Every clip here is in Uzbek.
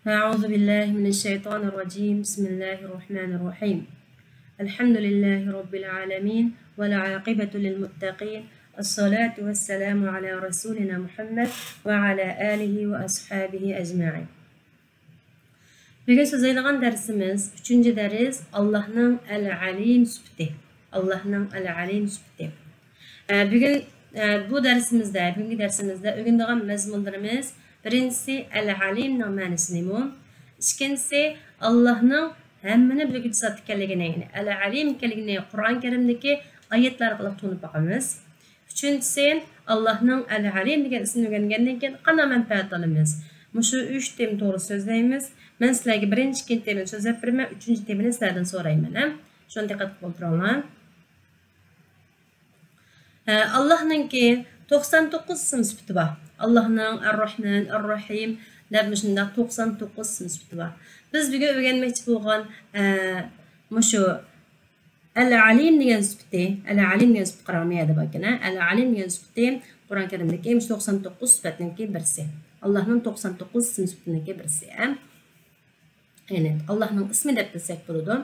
أعوذ بالله من الشيطان الرجيم بسم الله الرحمن الرحيم الحمد لله رب العالمين والعاقبة للمتقين الصلاة والسلام على رسولنا محمد وعلى آله وأصحابه أجمعين. Bugün sözleydiğen dersimiz 3. ders Allah'ın el-alim sübti. Allah'ın el-alim sübti. Bugün bu dersimizde, bugünkü dersimizde öğrendiğimiz mezmunlarımız birincisi el-alim'nin ma'nosini mu, ikincisi Allah'ın hemmini bilgücü zat ekanligini, el-alim ekanligini Kur'an-ı Kerim'deki ayetler orqali tushunib boqamiz. Üçüncüsü Allah'ın el-alim degan ismini o'rgangandan keyin qanday manfaat olamiz. Mushu 3 tem to'g'ri so'zlaymiz. Men sizlarga birinchi ikkinchi temani so'zlab beraman, uchinchi temani sizlardan so'rayman. Shuni diqqat qilib o'tiringlar. Allah'nınki 99 ism sifati var. Allah'ın Er-Rahman, Er-Rahim deb shunday 99 ism sifati var. Biz bugun o'rganmoqchi bo'lgan mushu El-Alim degan sifati, El-Alim degan sifat qaramaydi bakana. El-Alim degan sifati Qur'on Karimdagi 99 sifatninki birisi. Allah'ın 99 ism sifatiniki birisi. Evet, Allah'ın ismi deb bilsak bo'ladi.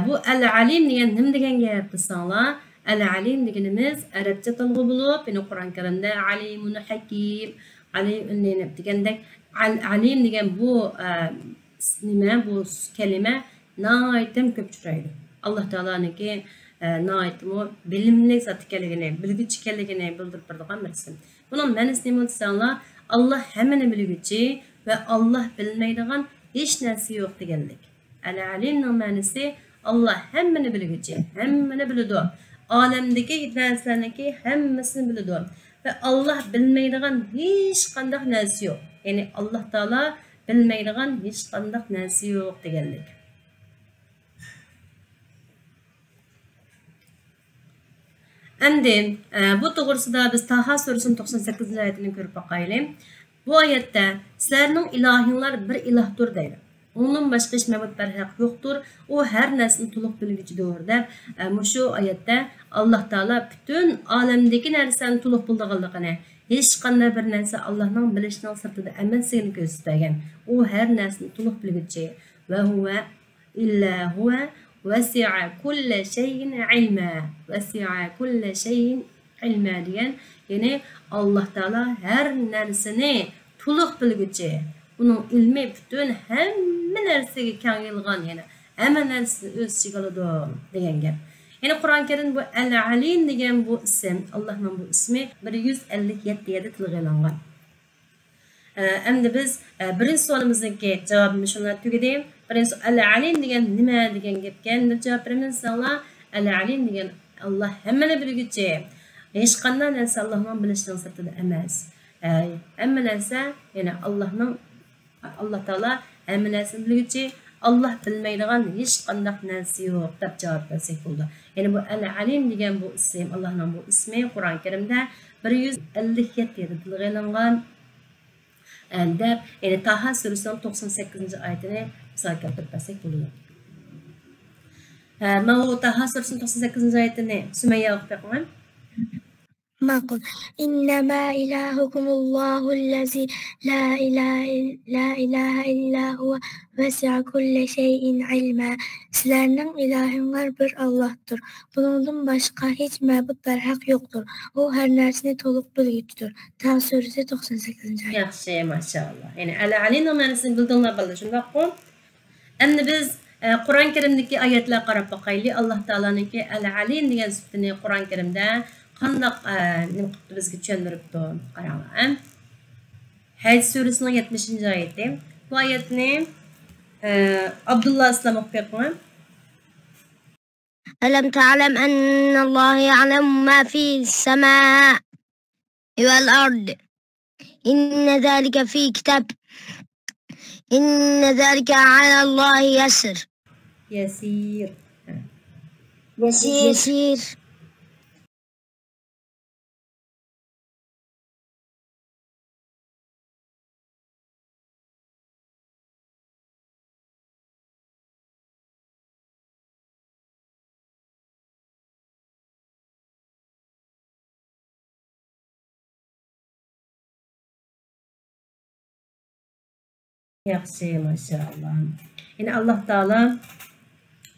Bu El-Alim degan nima degan gap desanglar, El-Alim deganimiz Arabcha tilg'i bo'lib, yani Qur'on Karimda Alimun Hakim, Alim degandek Alim degan bu nima bu kalima nihoyatda ko'p uchraydi. Alloh taoloninki nihoyatda bilimli zot ekanligini, bilguvchi ekanligini bildirib turadigan bir ism. Buning ma'nosi nima desanglar, Allah hammani bilguvchi va Allah bilmaydigan hech narsa yo'q deganlik. El-Alimning ma'nosi Allah hammani bilguvchi, hammani biladi. Alemdeki narsalarniki hammasini biladi ve Allah bilmaydigan hech qanday narsa yo'q. Yani Allah Taala bilmaydigan hech qanday narsa yo'q deganlik. Endi bu to'g'risida biz Taha surasining 98-oyatini ko'rib boqaylik. Bu oyatda sizlarning ilahinglar bir ilahdir deydi. Onun başqa hech ma'bud barhaq yo'qdir. O her narsani to'liq bilguchidir deb mushu oyatda Alloh taolo bütün olamdagi narsani to'liq bilganligini, hech qanday bir narsa Allohning bilishining sirtida emasligini ko'rsatgan. O her narsani to'liq bilguchi va huwa illa huwa wasi'a kulli shay'in ilma. Wasi'a kulli shay'in ilma degan, ya'ni Alloh taolo her narsani to'liq bilguchi. Bunun ilmi bütün hamma narsaga keng yayilgan, yani hamma narsani o'z ichiga oladi degan gap. Yani Qur'on Karim bu El-Alim degan bu ism, Allohning bu ismi 157 yerde tilga olingan. Endi biz birinchi savolimizniki javobini shunday tugadim. Birinchi El-Alim degan nima degan gapga endi javob beramiz. El-Alim degan Allah hammani bilguchi. Hech qanday narsa Allohning bilishining sirtida emas. Hamma narsa, yani Allah Taala hamma narsani bilguchi, Allah bilmaydigan hech qanday narsa yo'q deb javob bersak bo'ldi. Yani bu El-Alim degan bu ism, Allohning bu ismi Qur'on Karimda 157 yerde tilga olingan. Deb, yani Taha surasining 98-oyatini misol keltirib bersak bo'ladi. Mana bu Taha surasining 98-oyatini Sumayya o'qib bergan. معقول إنما إلهكم الله الذي لا إله إلا هو وسع كل شيء علما. Sizlerning ilahinglar bir Allah'tır. Bundan başka hiç mabud barhaq yoktur. O her narsani to'liq bilguchidir. Taha surasi 98. ayet. Yaxshi, maşallah. Yani El-Alimning ma'nosini bildinglar bo'ldi, shundaqmi? Endi biz Qur'on Karimdagi oyatlarga qarab boqaylik. Alloh taoloninki El-Alim degan sifatini Qur'on Karimda qandaq nima qilib bizga tushuntiribdi. Qarang. Haj surasining 70-oyati. Bu oyatni Abdullah Islam o'qib bergan. ألم تعلم أن الله يعلم ما في السماء والأرض إن ذلك في كتاب إن ذلك على الله يسير. يسير Yaxshi, maşallah. Yani Allah Taala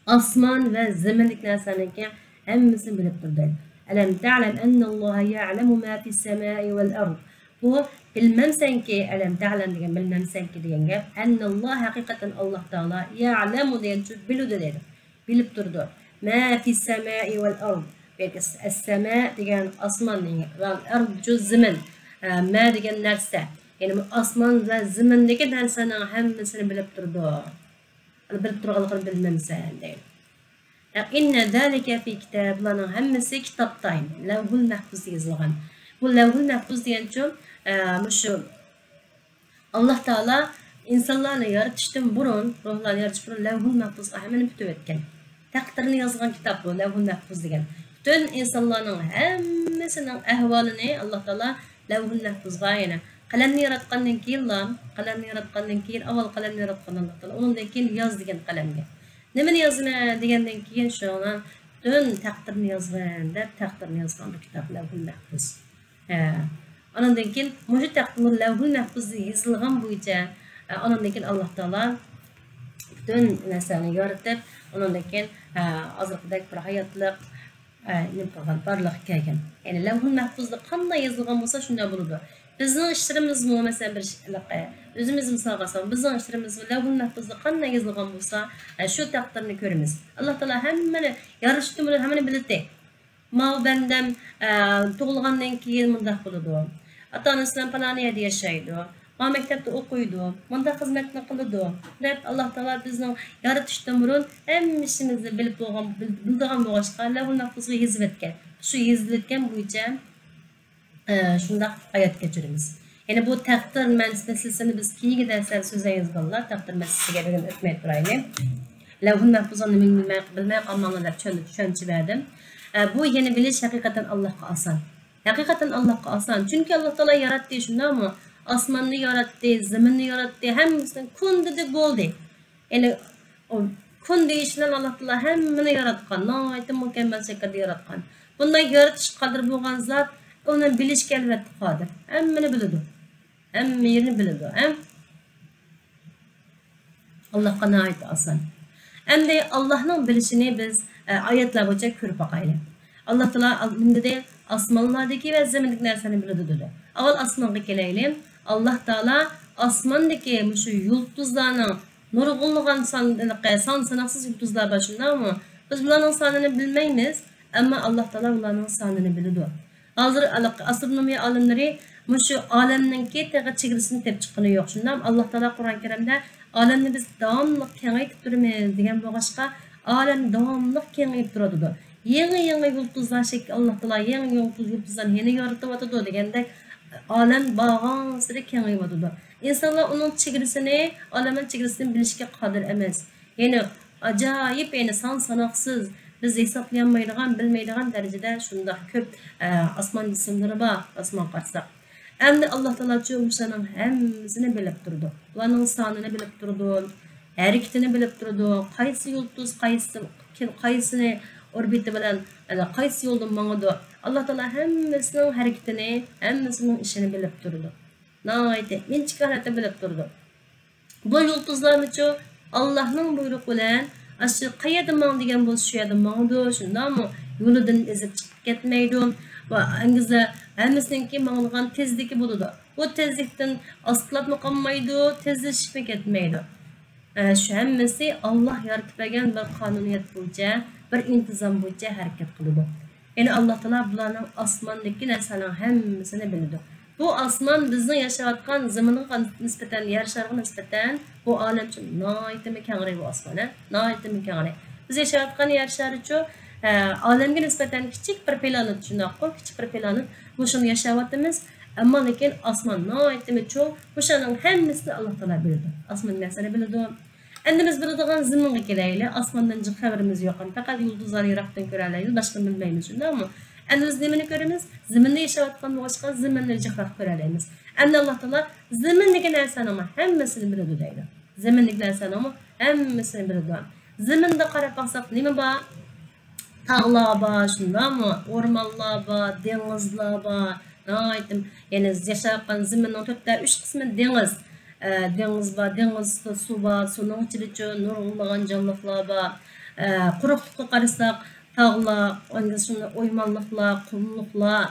asman ve zeminlik narsalarni hammasini bilib turdi. Alam ta'lam anna Allah ya'lamu ma fis semai vel ard. Bu bilmemsenki, alam ta'lam degan bilmemsenki degan gap. Anna Allah haqiqatan Allah Taala ya'lamu degan biludi dedi. Bilib turdi. Ma fis semai vel ard. Belki as-sema degan asman degan, vel ard şu zemin. Ma degan narsa. Yani asman ve zemindeki narsaning hammasini bilib turdi. Bilib turganligini bilmemsen deydi. İnne zalike fi kitab, bularning hammasi kitobdayım. Lavhul mahfuz yozilgan. Bu lavhul mahfuz degancho şu Allah Taala insonlarni yaratishdan burun, ruhlarni yaratish burun lavhul mahfuzga hammani bitib o'tgan. Taqdirini yozgan kitob bu lavhul mahfuz degan. Bütün insonlarning hammasining ahvolini Allah Taala lavhul mahfuzga yana qalamni yaratgandan keyin avval qalamni yaratgan Allah Taala undan keyin yoz degan qalamga. Nimani yozma degandan keyin shuna bütün taqdirni yozgan deb taqdirni yozgan kitob lavhul mahfuz. Ondan keyin mushu taqdir lavhul mahfuzda yozilgan bo'yicha ondan keyin Allah Taala bütün narsani yaratib, ondan keyin hozirgidek bir hayotliq nimqilgan barliq kelgan. Ya'ni lavhul mahfuzda qanday yozilgan bo'lsa shunday bo'ladi. Bizning ishlarimiz bu masalan bir özümüz misal qilsam, bizning ishlarimiz lavhul mahfuzda qanday yozilgan bo'lsa, shu taqdirni ko'ramiz. Alloh taolo hammani yaratishdan burun hammani bildi. Mau bandam tug'ilgandan keyin mundaq bo'ladi. Ota-onasidan palani yerda yashaydi. Ma maktabda o'qiydi. Munda xizmatni qiladi. Deb Alloh taolo bizning yaratishdan burun hammamizni bilib bildigan bo'lishqa lavhul mahfuzga yozib etgan. Shu yozilgan bo'yicha shundaq hayot kechiramiz. Yani bu taqdir meselesini biz keyingi dersler söze yazganlar. Taqdir meselesiga bugün o'tmay turaylik. Lavhul mahfuzani bilmay qolmanglar deb tushuncha berdim. Bu yeni bilish haqiqatan Allohga oson. Haqiqatan Allohga oson. Chunki Alloh taolo yaratdi shundami? Osmonni yaratdi, zaminni yaratdi, hammasini kun dedi bo'ldi. Yani o kun deyishdan Alloh taolo hammani yaratgan, nihoyatda mukammal shaklda yaratgan. Bunday yaratish qodir bo'lgan zot onu bilishga albatta qodir. Hammani biladi. Hamma yerini biladi. Allohga nihoyat oson. Endi Allohning bilishini biz oyatlar bo'yicha ko'rib boqaylik. Alloh taolo bunda osmonlardagi va zamindagi narsani biladi dedi. Avval osmonga kelaylik. Alloh taolo osmondagi shu yulduzlarning nurg'unlagan son-sanoqsiz yulduzlar bor shundami? Biz bularning sonini bilmaymiz, ammo Alloh taolo ularning sonini biladi. Hozir astronomiya olimlari shu olamninki chegarasini tep chiqqani yo'q. Shundan Alloh taolo Qur'on Karimda olamni biz davomli kengaytirib turamiz degan bo'lg'achqa olam davomli kengayib turadi. Yangi yulduzlar shekli Alloh taolo yangi yulduzlarni yana yaratyapti degandek olam bag'onsida kengayadi. İnsanlar onun chegarasini, olamning chegarasini bilishga qodir emas. Ya'ni ajoyib, ya'ni son-sanoqsiz biz hesaplayolmaydigan, bilmaydigan darajada shunday ko'p osmon jismlari bor, osmon qarsak. Endi Alloh taolo cho'mishlarning hammasini bilib turdi. Ularning sonini bilib turdi, harakatini bilib turdi, qaysi yulduz qaysini orbiti bilan qaysi yo'ldan mangadi. Alloh taolo hammasining harakatini, hammasining ishini bilib turdi. Nihoyatda inchik holatda bilib turdi. Bu yulduzlarni Allohning buyrug'i bilan aşı qayerda mang degan bo'lsa shu yerda mangdi, shundami? Yo'lidan ezib chiqib ketmaydi va angiza hammasiniki mang'ilgan tezligi bo'ladi. Bu tezlikdan ostlabmi qolmaydi, tezlashib ketmaydi. Shu hammasi Alloh yaratib bergan bir qonuniyat bo'yicha, bir intizom bo'yicha harakat qiladi. Ya'ni Alloh taolo bularning osmondagi narsalarning hammasini biladi. Bu osmon bizning yashayotgan zaminga nisbatan, yer shariga nisbatan bu olam uchun nihoyatda kengri bu osmon, nihoyatda kengri. Biz yashayotgan yer shari uchun olamga nisbatan kichik bir planet shundoq, kichik bir planet. Bu shuni yashayotimiz, ammo lekin osmon nihoyatda cho'q. Bu shuning hammasini Alloh taolo biladi. Osmon narsani biladi. Endi biz biladigan zaminga kelaylik. Osmondan jiq xabarimiz yo'q. Faqat yulduzlarni yiroqdan ko'ra olamiz, boshqa bilmaymiz, shundami? Endi biz nimani ko'ramiz? Zaminda yashayotgan boshqa zaminni jiqroq ko'ra olamiz. Endi Alloh taolo zamindagi narsani hammasini biladi deydi. Zamindagi narsani hammasini biladi. Zaminda qarab baqsaq nima bor? Tog'lar bor, shundami? O'rmonlar bor, dengizlar bor. Aytdim, ya'ni yashayotgan zaminning 4/3 qismi dengiz. Dengiz var, dengizde su var, sunun içinde nurgullan canlıklar var. Quruqlıqqa qarasak, tağlar, ondan sonra oymanlıqlar, qumluqlar,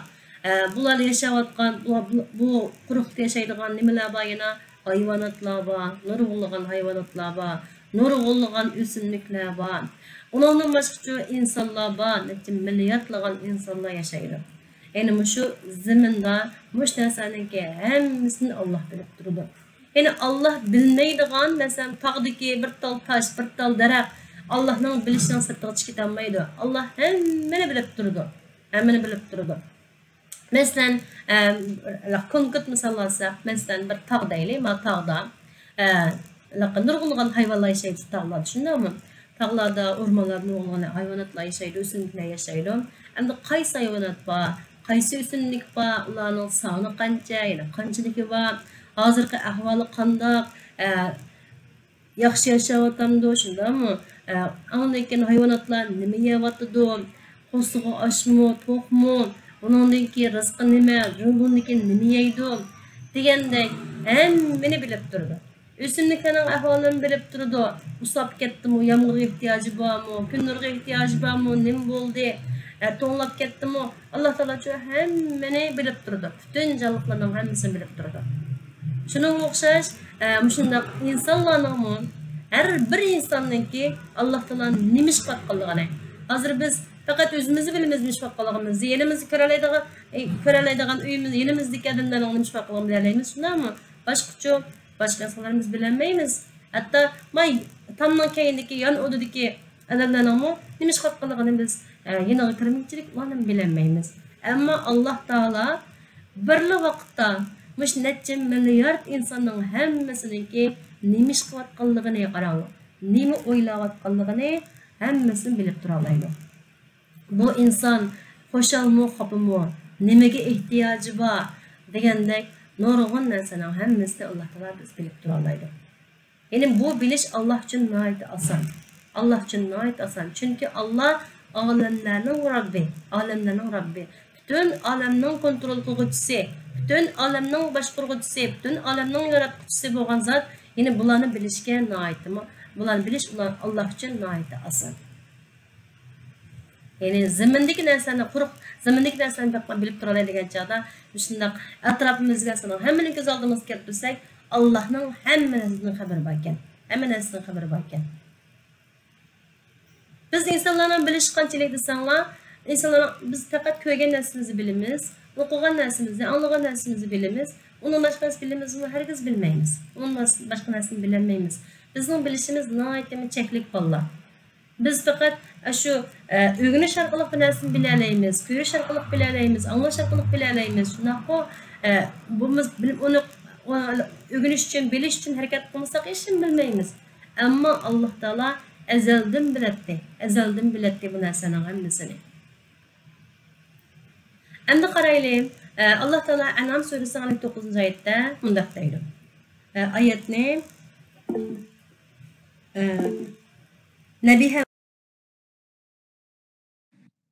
bular yaşayotgan bu quruqda yaşaydigan nimalar var yana hayvanotlar var, nurgullan hayvanotlar var, nurgullan o'simliklar var. Ondan başqa insonlar var, necha milliardlagan insonlar yaşaydi. Yani şu ziminde, muş narsaniki hammasini Allah bilib turdi. Yani Allah bilmeydigan, mesela tağdaki bir tal taş, bir tal daraxt, Allah'ın bilişinin sırtıga chiqib ketolmaydi. Allah hammani bilib turdi. Hammani bilib turdi. Mesela konkret misal alsak, mesela bir tağ deylik, ma tağda nurgulgan hayvanlar yaşaydi tağlarda, shundaymi? Tağlarda, ormanlarda nurgulgan hayvanotlar yaşaydi, o'simliklar yaşaydi. Endi qaysi hayvanot bor? Qaysi o'simlik bor? Ularning soni qancha, yana qanchaligi bor? Hozirgi ahvoli qandoq? Yaxshi yashayotganmi, shundaymi? Undan keyin hayvonotlar nima yeyotdi? Qo'sig'i oshmi, to'qmi? Bundan keyin rizqi nima? Bundan keyin nima yeydi? Degandek hammani bilib turdi. O'simliklarning ahvolini bilib turdi. Usab ketdimi, yomg'irga ehtiyoji bormi, kun nuriga ehtiyoji bormi, nima bo'ldi? To'nlab ketdimi? Alloh taolo shu hammani bilib turdi. Butun jonliqlarning hammasini bilib turdi. Şunun o'xshash, shundaq insonlarning har bir insonningki Alloh taolo nima ish qilganligini. Hozir biz faqat o'zimizni bilamiz nima ish qilganligimizni, yenimizni ko'ralaydigan uyimiz, yenimizdagi odamlarning nima ish qilganligini bilaymiz, shundaymi? Boshqa insonlarimiz bilmaymiz. Hatto may tamdan keyindagi yon o'didagi odamlarning nima ish qilganligini biz yeniga kirminchilik ularni bilmaymiz. Ammo Alloh taolo birli vaqtda mush necha milliard insonning hammasininki nima ish qilayotganligini qarang, nima o'ylayotganligini hammasini bilib tura oladi. Bu inson xushalmi, xafimi, nimaga ehtiyoji bor degandek nurg'un narsaning hammasini Alloh taolo biz bilib tura oladi. Ya'ni bu bilish Alloh uchun nihoyat oson. Alloh uchun nihoyat oson. Chunki Alloh olamlarning Robbi. Bütün alemning kontrol qiluvchisi, bütün alemning boshqaruvchisi, bütün alemning yaratuvchisi bo'lgan zot, ya'ni bularni bilishga nihoyatmi? Bularni bilish Alloh uchun nihoyat oson. Ya'ni zimindagi narsani, quruq zimindagi narsani bilib turadi degan chog'da, shundaq atrofimizga sanon hammaning ko'z oldimizga kelib tursak, Allohning hamma narsadan xabari bor ekan. Hamma narsadan xabari bor ekan. Biz insonlarning bilish qanchalik desanglar, İnsanlar biz faqat ko'rgan narsamizni bilamiz, o'qigan narsamizni, anglagan narsamizni bilamiz. Undan boshqasini bilamizmi? Hargiz bilmaymiz. Undan boshqa narsani bilmaymiz. Bizning bilishimiz nihoyatda cheklik bo'ladi. Biz faqat shu o'rganish orqali bir narsani bila olamiz, ko'rish orqali bila olamiz, anglash orqali bila olamiz. Shunaqo biz uni o'rganish uchun, bilish uchun harakat qilmasak hech kim bilmaymiz. Ammo Alloh taolo azaldan biladi bu narsaning hammasini. Endi qaraylik, Alloh taolo An'am surasining 59-oyatda mundaq deydi. Oyatni Nabiha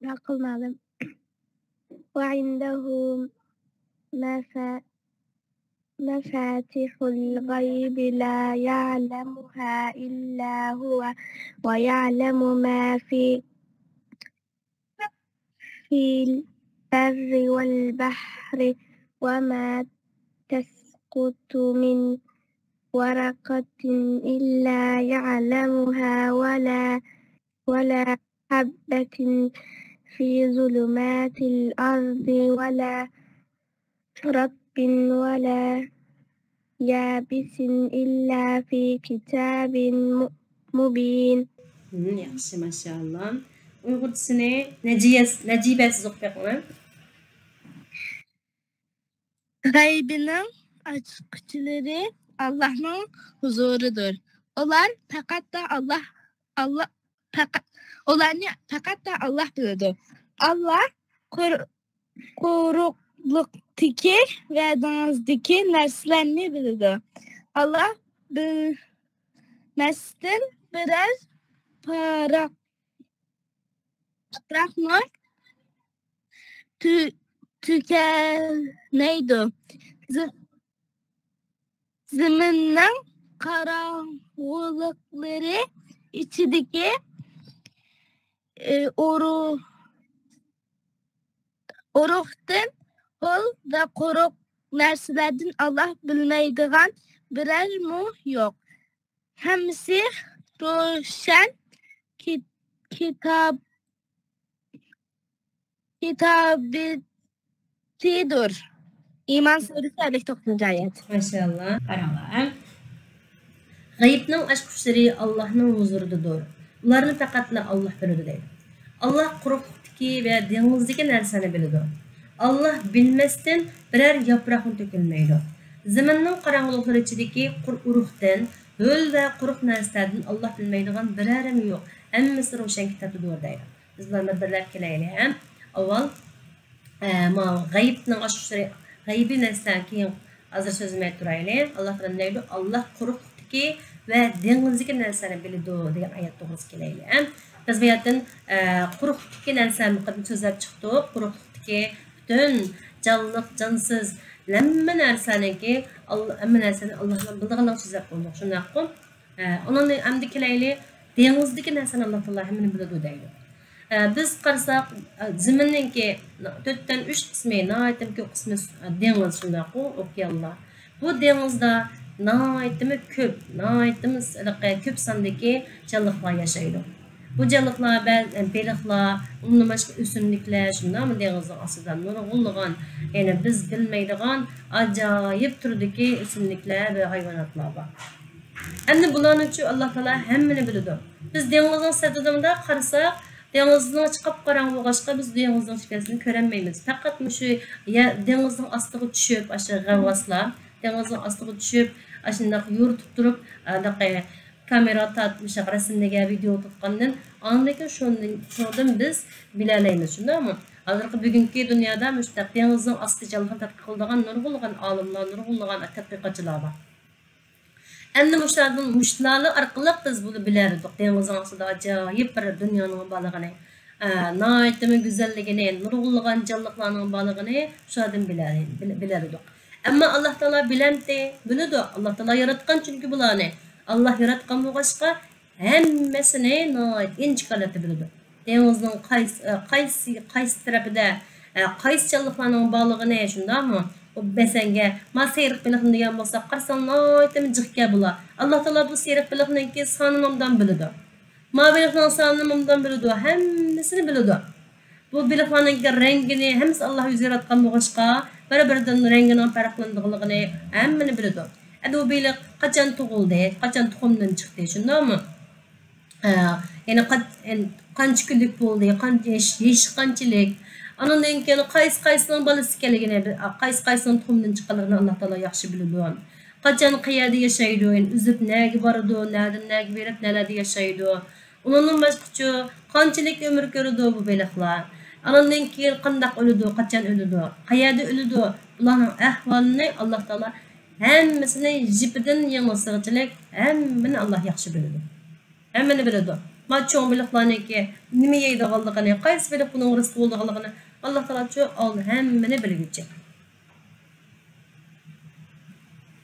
Naqılmadım. وعنده مفاتيح الغيب لا يعلمها إلا هو ويعلم ما في البر والبحر وما تسقط من ورقة إلا يعلمها ولا حبة في ظلمات الأرض ولا رطب ولا يابس إلا في كتاب مبين. Yaxshi, maşallah. Uyg'urchasini Najiba siz o'qib beringlar. Gaybinin açıkçıları Allah'ın huzurudur. Onlar fakat da Allah bilir. Allah kurukluk'taki ve denizdeki neslerini bilir. Allah bilmezden biraz paraklar neydi? Ziminin karanlıkları içindeki uruktan hol ve kuruk narsalardan Allah bilmeydiğen birer mu yok. Hemsi roşan kitabetidir. İman suresi 59. ayet. Maşallah. Qaranglar. G'aybning ochqichlari Allohning huzuridadir. Ularni faqatla Alloh biladi deydi. Alloh quruqlikdagi va dengizdagi narsani biladi. Alloh bilmasdan biror yaproqni to'kilmaydi. Zaminning qorong'uliklari ichidagi urug'dan, ho'l va quruq narsalardan Alloh bilmaydigan birorami yo'q. Hammasi ro'shan kitobdadir deydi. Biz bularni birlab kelaylik. Avval g'aybning ochqichlari, g'aybiy narsadan keyin hozir so'zimay turaylik. Alloh taolo deydi, Alloh quruqlikdagi ve dengizdeki narsani biladi degan oyat to'g'risi kelaylik. Biz bu yerdan quruqlikdagi narsani muqaddim so'zlab chiqdik. Quruqlikdagi butun jonliq, jonsiz hamma narsaniki hamma narsani Allohning bildiganini so'zlab qo'ydik. Shundaqmi? Uni endi kelaylik dengizdeki narsani Alloh taolo hammani biladi deydi. Biz qarasak zaminninki 4dan 3 qismi, nihoyatda ko'p qismi dengiz shundaqmi, okeanlar. Bu dengizda nihoyatda ko'p sondagi canlıqlar yaşaydı. Bu canlıqlar baliqlar, undan başqa o'simliklar, shundaqmi dengizning ostida nurg'unlagan, ya'ni biz bilmaydigan ajoyib turdagi o'simliklar va hayvonotlar bor. Endi bularni uchun Alloh taolo hammani biladi. Biz dengizning satidida qarasak, dengizning chiqib qorong'i bo'lg'achqa biz dengizning ichkarisini ko'rolmaymiz. Faqat shu dengizning ostiga tushib, o'sha g'avvoslar dengizning ostiga tushib, ashundaq yo'ritib turib, kamera tatmış, resimdagi video tutgandan, andan shundan biz bilalaymiz, shundaqmi? Hozirgi bugungi dunyoda mushtaq dengizning osti jonliqni tadqiq qiladigan nurg'unlagan olimlar, nurg'unlagan tadqiqotchilar bor. Endi mushlarni orqali biz buni bilardik. Dengizning ostida ajoyib bir dunyoning borligini, nihoyatda go'zalligini, nurg'unlagan jonliqlarning borligini shulardan bilardik. Amma Alloh taolo biladi. Alloh taolo yaratgan chunki bularni. Alloh yaratgan bo'lg'achqa hammasini nihoyat inchiqalab biladi. Dengizning qaysi tarafida qaysi jonliqlarning borligini shundaqmi? O besenge masayriq biliqni degan bo'lsa, qarsan nihoyat jiqqa bular. Alloh taolo bu sayriq biliqninki sonini biladi. Maviliqning sonini biladi. Hammasini biladi. Bu biliqlarning rangini hammasi Alloh o'zi yaratgan bo'lg'achqa bir-biridan rengining farqlanadiganligini hammani biladi. Endi bu biliq qachon tug'ildi, qachon tuxumdan chiqdi, shundaqmi? Ya'ni qancha kunlik bo'ldi, qancha yash qanchalik, andan keyin qaysining bolasi ekanligini, qaysining tuxumdan chiqqanligini Alloh taolo yaxshi biladi. Qachon qayerda yashaydi, uzib nega boradi, nerdan nega berib, nelarda yashaydi. Undan boshqa qanchalik umr ko'radi bu biliqlar. Andan keyin qanday o'ladi, qachon o'ladi, qayerda o'ladi, ularning ahvolini Alloh taolo hammasini jipidan yang'isichilik hammani Alloh yaxshi biladi. Hammani biladi. Ma cho'ng biliqlarniki nima yeydiganligini, qaysi biliq buning rizqi bo'lganligini Alloh taolo hammani bilguchi.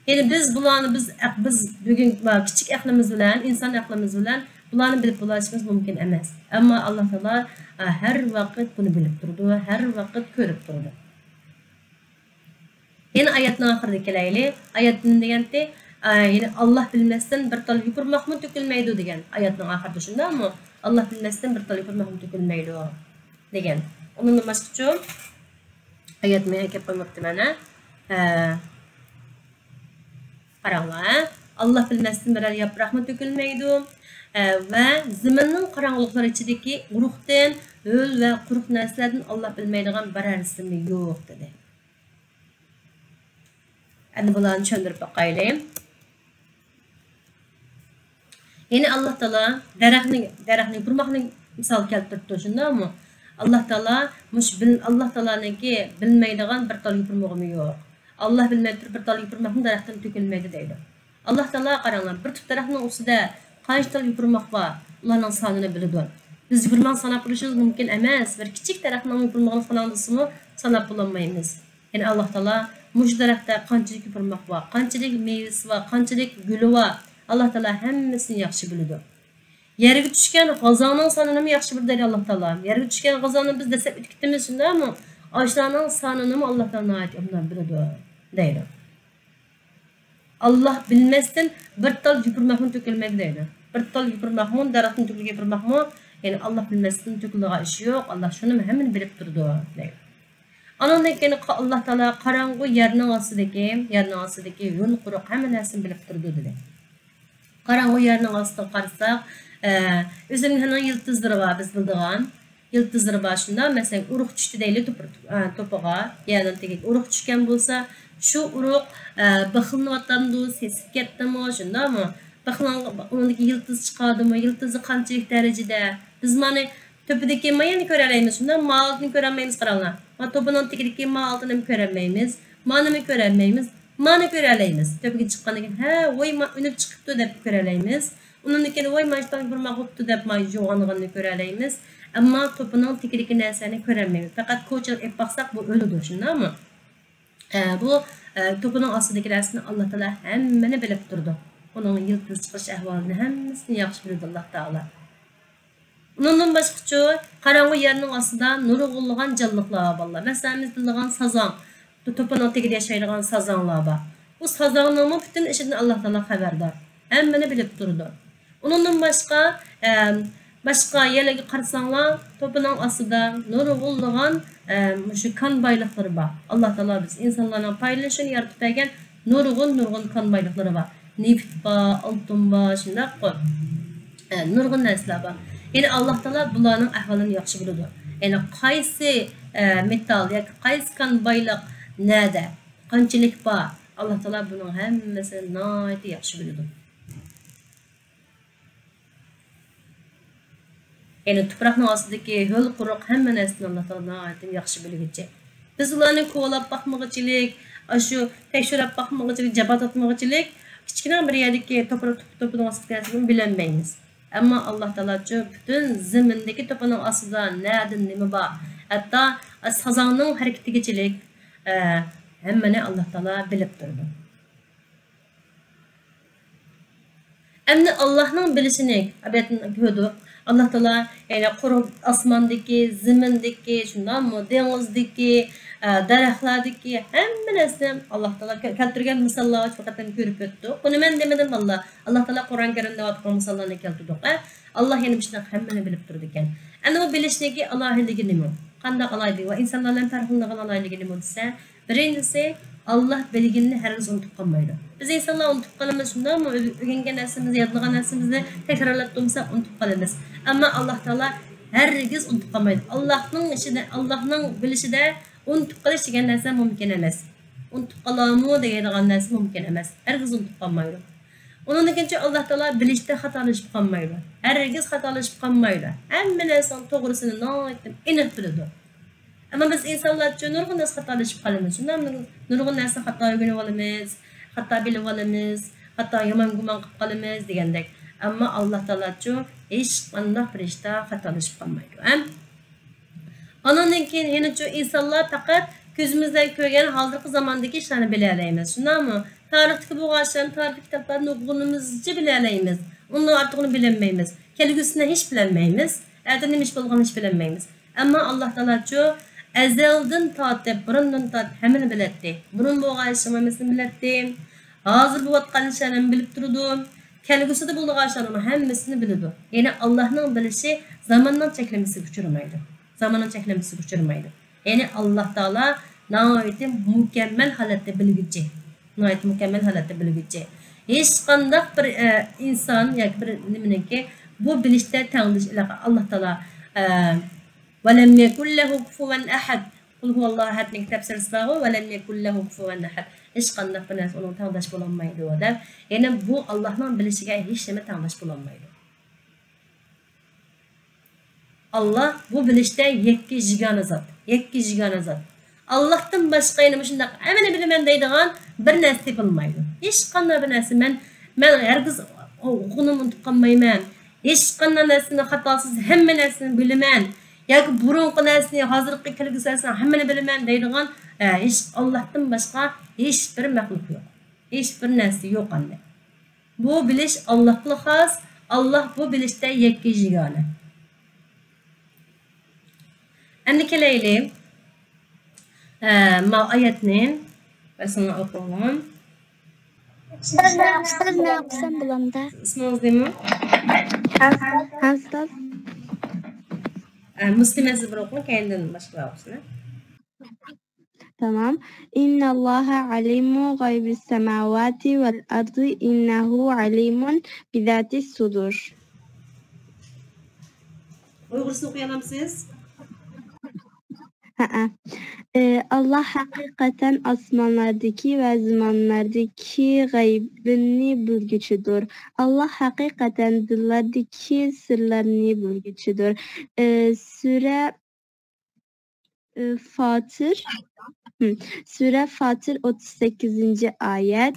Ya'ni biz bugun kichik aqlimiz bilan, inson aqlimiz bilan bularni bilib bo'lishimiz mumkin emas. Ammo Alloh taolo har vaqt buni bilib turdi, har vaqt ko'rib turdi. Yine ayetning oxirida kelaylik. Ayetning deganda, ya'ni Alloh bilmasdan bir tal yupurmoqmi to'kilmaydi degan. Ayetning oxirida shundaqmi? Alloh bilmasdan bir tal yupurmoqmi to'kilmaydi degan. Onun boshqacha ayetni kelib qo'ymoqda mana. Qaranglar, Alloh bilmasdan biror yaproqmi to'kilmaydi va zaminning qorong'uliklari ichidagi urug'dan, ho'l va quruq narsalardan Alloh bilmaydigan biror ismi yo'q dedi. Endi bularni tushuntirib boqaylik. Ya'ni Alloh taolo daraxtning qurmoqning misol keltirdi, shundaqmi? Alloh taoloniki bilmaydigan bir tal yupurmoqmi yo'q. Alloh bilmaydi bir tal yupurmoqni daraxtdan to'kilmaydi deydi. Alloh taolo qaranglar, bir tut daraxtning ustida qancha tal yupurmoq bor, ularning sonini biladi. Biz yupurmoq sanab bilishimiz mumkin emas. Bir kichik daraxtning yupurmoqni sanab bo'lmaymiz. Ya'ni Alloh taolo mush daraxtda qanchalik yupurmoq bor, qanchalik mevasi bor, qanchalik guli bor. Alloh taolo hammasini yaxshi biladi. Yerga tushgan g'azonning sonini ham yaxshi biladi Alloh taolo. Yerga tushgan g'azonni biz desab o'tib ketamiz shundaymi? Oshlarning sonini ham Alloh taolo aytib biladi deydi. Allah bilmezden bir tal yupurmaqni to'kilmaydi deydi. Bir tal yupurmaqni daraxtni to'kilgan yupurmaqni, ya'ni Allah bilmezden to'kiladigan ish yo'q. Allah shuni hammani bilib turdi deydi. Anandan keyin Alloh taolo qorong'u yerning ostidagi yo'l quruq hamma narsani bilib turdi dedi. Qorong'u yerning ostidan qarasak, o'zining yıldızları var biz bildiğin. Yıldızları başında mesela urug' tushdi deyli to'piga, yerdan tegib urug' tushgan bo'lsa, şu urug' bixilniyotdandu, sesib ketdimi, shundami? Undagi yıldız chiqadimi, yıldızi qanchalik darajada? Biz mana to'pidagi mayani ko'ralaymiz, shunda ma'lni ko'ramaymiz qaranglar. Mana to'pining tagidagi ma'lni ko'ramaymiz, ma'nini ko'ramaymiz, ma'ni ko'ralaymiz. To'piga chiqqandan keyin ha, voy ma unib chiqibdi deb ko'ralaymiz. Undan keyin voy mashdan bir ma'qubdi deb ma yo'g'onligini ko'ralaymiz. Amma to'pining tagidagi narsani ko'ramaymiz. Faqat ko'chirib baqsaq bu o'ladi, shundami? Bu to'pining ostidagi narsani Alloh taolo hammani bilib turdi. Uning yıldız chiqish ahvolini hammasini yaxshi biladi Alloh taolo. Undan boshqacha qorong'u yerning ostida nurg'unlagan jonliqlar bor. Masalan, biz biladigan sazon, to'pining tagida yashaydigan sazonlar bor. Bu sazonning butun ishidan Alloh taolo xabardor. Hammani bilib turdi. Undan başqa yerlarga qarasanglar, to'pining ostida nurg'unlagan shu kan boyliqlari bor. Alloh taolo biz insonlarning paylaşını yaratib bergan nurg'un kan boyliqlari bor. Neft bor, oltin bor, shunday qo'y. Nurg'un narsalar bor. Yani Allah taolo bularning ahvolini yaxshi biladi. Yani qaysi metal yoki qaysi kan boyliq nada, qanchalik bor, Alloh taolo buning hammasini nihoyat yaxshi biladi. Yani tuproqning ostidagi ho'l quruq hamma narsani Alloh taolo nihoyat yaxshi bilguchi. Biz ularni ko'lab boqmoqchilik, shu tekshirib boqmoqchilik, jabat atmoqchilik, kichkina bir yerdagi to'pining ostidagi bilmaymiz. Ama Allah taolo bütün zimindagi to'pining ostida nada nima bor, hatto sazonning harakatigachilik hammani Alloh taolo bilib turdi. Endi Allohning bilishini abatni ko'rdik. Allah taolo yani quruq osmondagi, zimindagi, shundaymi, dengizdagi, daraxtlardagi hamma narsani Alloh taolo keltirgan misollar faqat ko'rib o'tdik. Buni men demadim Allah. Alloh taolo Qur'on Karimda aytgan misollarni keltirdik. Allah yana shuni hammani bilib turdi ekan. Ana bu bilishniki alohidligi nima? Qanday alohidligi va insonlarning farqlangan alohidligi nima desa, birinchisi Allah bilginni hargiz unutib qolmaydi. Biz insonlar unutib qolamiz, shundaymi? O'rgangan narsamizni, yodlagan narsamizni takrorlab tursak unutib qolamiz. Ammo Alloh taolo hargiz unutib qolmaydi. Allohning ishida, Allohning bilishida unutib qolish degan narsa mumkin emas. Unutib qolamo degan narsa mumkin emas. Hargiz unutib qolmaydi. Onun ikinci Alloh taolo bilishda xatolashib qolmaydi. Hargiz xatolashib qolmaydi. Hamma narsani to'g'risini aniq biladi. Ama biz insonlar uchun nurg'un narsa xatolashib qolamiz. Shundan nurg'un narsa xato o'rganib olamiz, xato bilib olamiz, xato yomon gumon qilib qolamiz degandek. Ammo Alloh taolo uchun hech qanday bir ishda xatolashib qolmaydi. Ondan keyin yana insonlar faqat ko'zimizdan ko'rgan hozirgi zamondagi ishlarni bila olamiz. Shundaymi? Tarixdagi bo'lgan tarix kitoblarini o'qiganimizcha bila olamiz. Undan ortig'ini bilmaymiz. Kelgusini hech bilmaymiz. Erta nima ish bo'lganini hech bilmaymiz. Ammo Alloh taolo uchun azaldan tortib, burundan tortib hammani biladi. Burun bo'lgan ishlarimizni biladi. Hozir bo'layotgan ishlarni bilib turadi. Kelgusida bo'lgan ishlarni hammasini biladi. Ya'ni Allohning bilishi zamonning cheklamasiga uchramaydi. Zamonning cheklamasiga uchramaydi. Ya'ni Alloh taolo nihoyat mukammal holatda bilguchi. Nihoyat mukammal holatda bilguchi. Hech qanday bir inson yoki bir nimaniki bu bilishda tanglish Alloh taolo ولم يكن له كفوا أحد قل هو الله أحد كتاب سرسلاغو ولم يكن له كفوا أحد إيش قلنا في الناس ولو تنظش بولان مايدو وداب يعني بو الله ما بلشي إيش ما تنظش بولان مايدو الله بو بلشتا يكي جيغان زات الله تن başqa yana shundaq amana bilaman deydigan bir narsa tepilmaydi. Hech qanday bir narsa men hargiz o'qunimni unutib qolmayman. Hech qanday narsani xatosiz hamma narsani bilaman. yoki burunqi narsani hozirgi kelgusi narsani hammani bilaman deydigan hiç Allah'tan başka hiçbir mahluk yok. Hiçbir nesli yok anne. Bu biliş Allah'la has. Allah bu bilişte yekki yegane. Endi keleyli ma ayetnin ve sana okualım. Ustaz ne yapsam bulamda? İsminiz değil mi? Ustaz. Müslimesi bir okuma kendin başka olsun. Tamam. İnna Allaha alimu gaybis semavati vel ardı innehu alimun bizatis sudur. Uygur'sunu okuyalım siz. Allah hakikaten asmanlardaki ve zamanlardaki gaybini bilgüçüdür. Allah hakikaten dillardaki sırlarını bilgüçüdür. Sure Fatır Sure Fatır 38. ayet.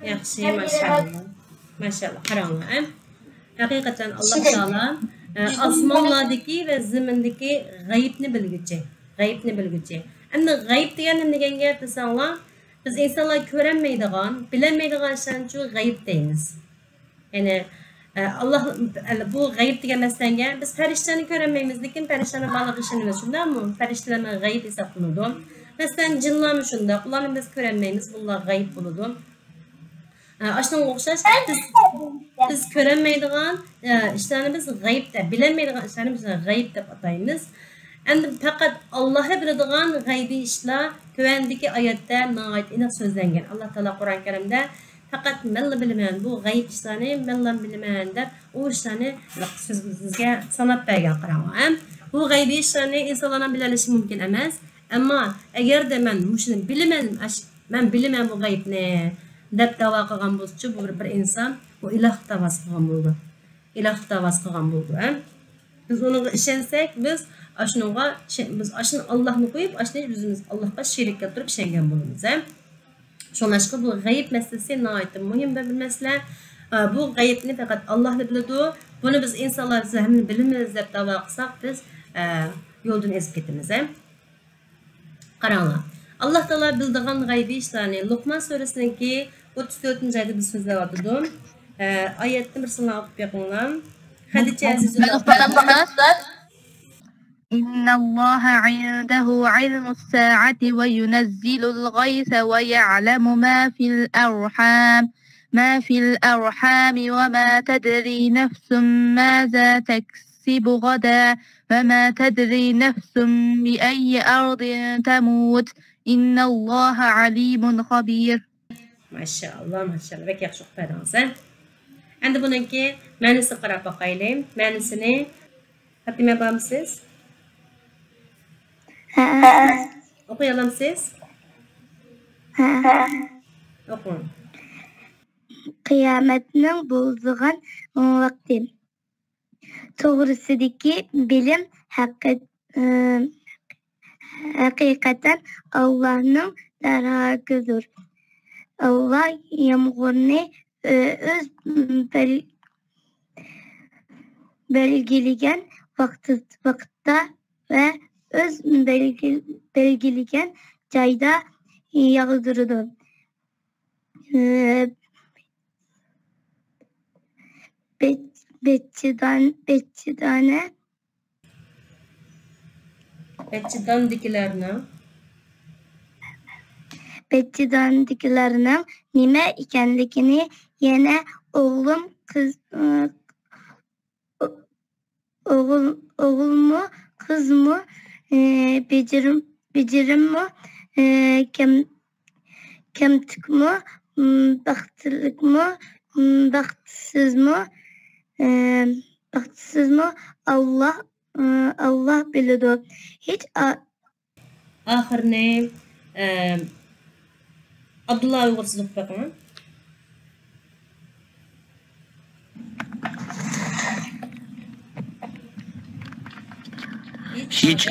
Yaxşı, maşallah. Maşallah, karanlık. Hakikaten Allah Teala asmanlardaki ve zimindeki gayibni bilgüçü. Gayibni bilgüçü. Endi gayib degani degan gap desanglar, biz insonlar ko'ranmaydigan, bilinmaydigan ishlarni g'ayib deymiz. Ya'ni Allah bu g'ayib degan masalanga biz farishtalarni ko'rolmaymiz, lekin farishtalar baliq ishini shundaymi? Farishtalar g'ayib hisoblanadi. Masalan, jinlarni shunda, ularni biz ko'rolmaymiz, bunlar g'ayib bo'ladi. Aşkına okşaş, biz göremeydiğin işlerini biz gayip de, bilemeydiğin işlerini biz gayip de atayımız. Endi fakat Allah'a biladiğin gaybi işler tövendeki ayette nait iniq sözlengen. Allah Teala Kur'an-ı Kerim'de fakat menle bilmeyen bu gayb işlerini menle bilmeyen de o işlerini sözümüzge sanat bergen Kur'an'a. Bu gaybi işlerini insanlardan bilerleşi mümkün emez. Ama eğer de men muşunu bilemem, men bilemem bu gaybni deb da'vo qilgan bo'lsa bu bir inson bu iloh davos qilgan bo'ldi. Iloh davos qilgan bo'ldi. Biz unaga ishonsak, biz ashuni Allohni qo'yib, ashuni o'zimiz Allohga sherik keltirib ishongan bo'lamiz. Shunashqa bu g'ayb masalasi nihoyatda muhim bir masala. Bu g'aybni faqat Alloh biladi. Buni biz insonlar hamma bilamiz deb da'vo qilsak, biz yo'ldan ezib ketamiz. Qaranglar. Allah Teala bildiğin gaybi işlerini Luqman suresindeki 34. ayette bir sözler vardı. Ayette bir sınav okup yapınlar. Hadice Aziz'in İnna Allaha indehu ilmus saati ve yunazzilul gayse ve ya'lemu ma fil arham ve ma tedri nefsun maza teksibu gada ve ma tedri nefsun bi ayyi ardin temut. İnna Allaha alimun habir. Maşallah, maşallah. Bek yaxshi o'qiydingiz. Endi buniki ma'nosini qarab boqaylik. Ma'nosini Fatima opamsiz? O'qiy olamsiz? O'qing. Kıyametinin bulduğun vakti. Doğrusideki bilim hakikaten Allah'ın daragıdır. Allah yağmurunu öz belgilegen vakitte ve öz belgilegen cayda yağdırdı. Betçidandikilerinin nime ikenlikini yine oğul mu kız mı becerim mu kemtik mu baktılık mı baktsız mı Allah bilir. Hiç ahirine Abdullah Uygur'suz bakın. Hiç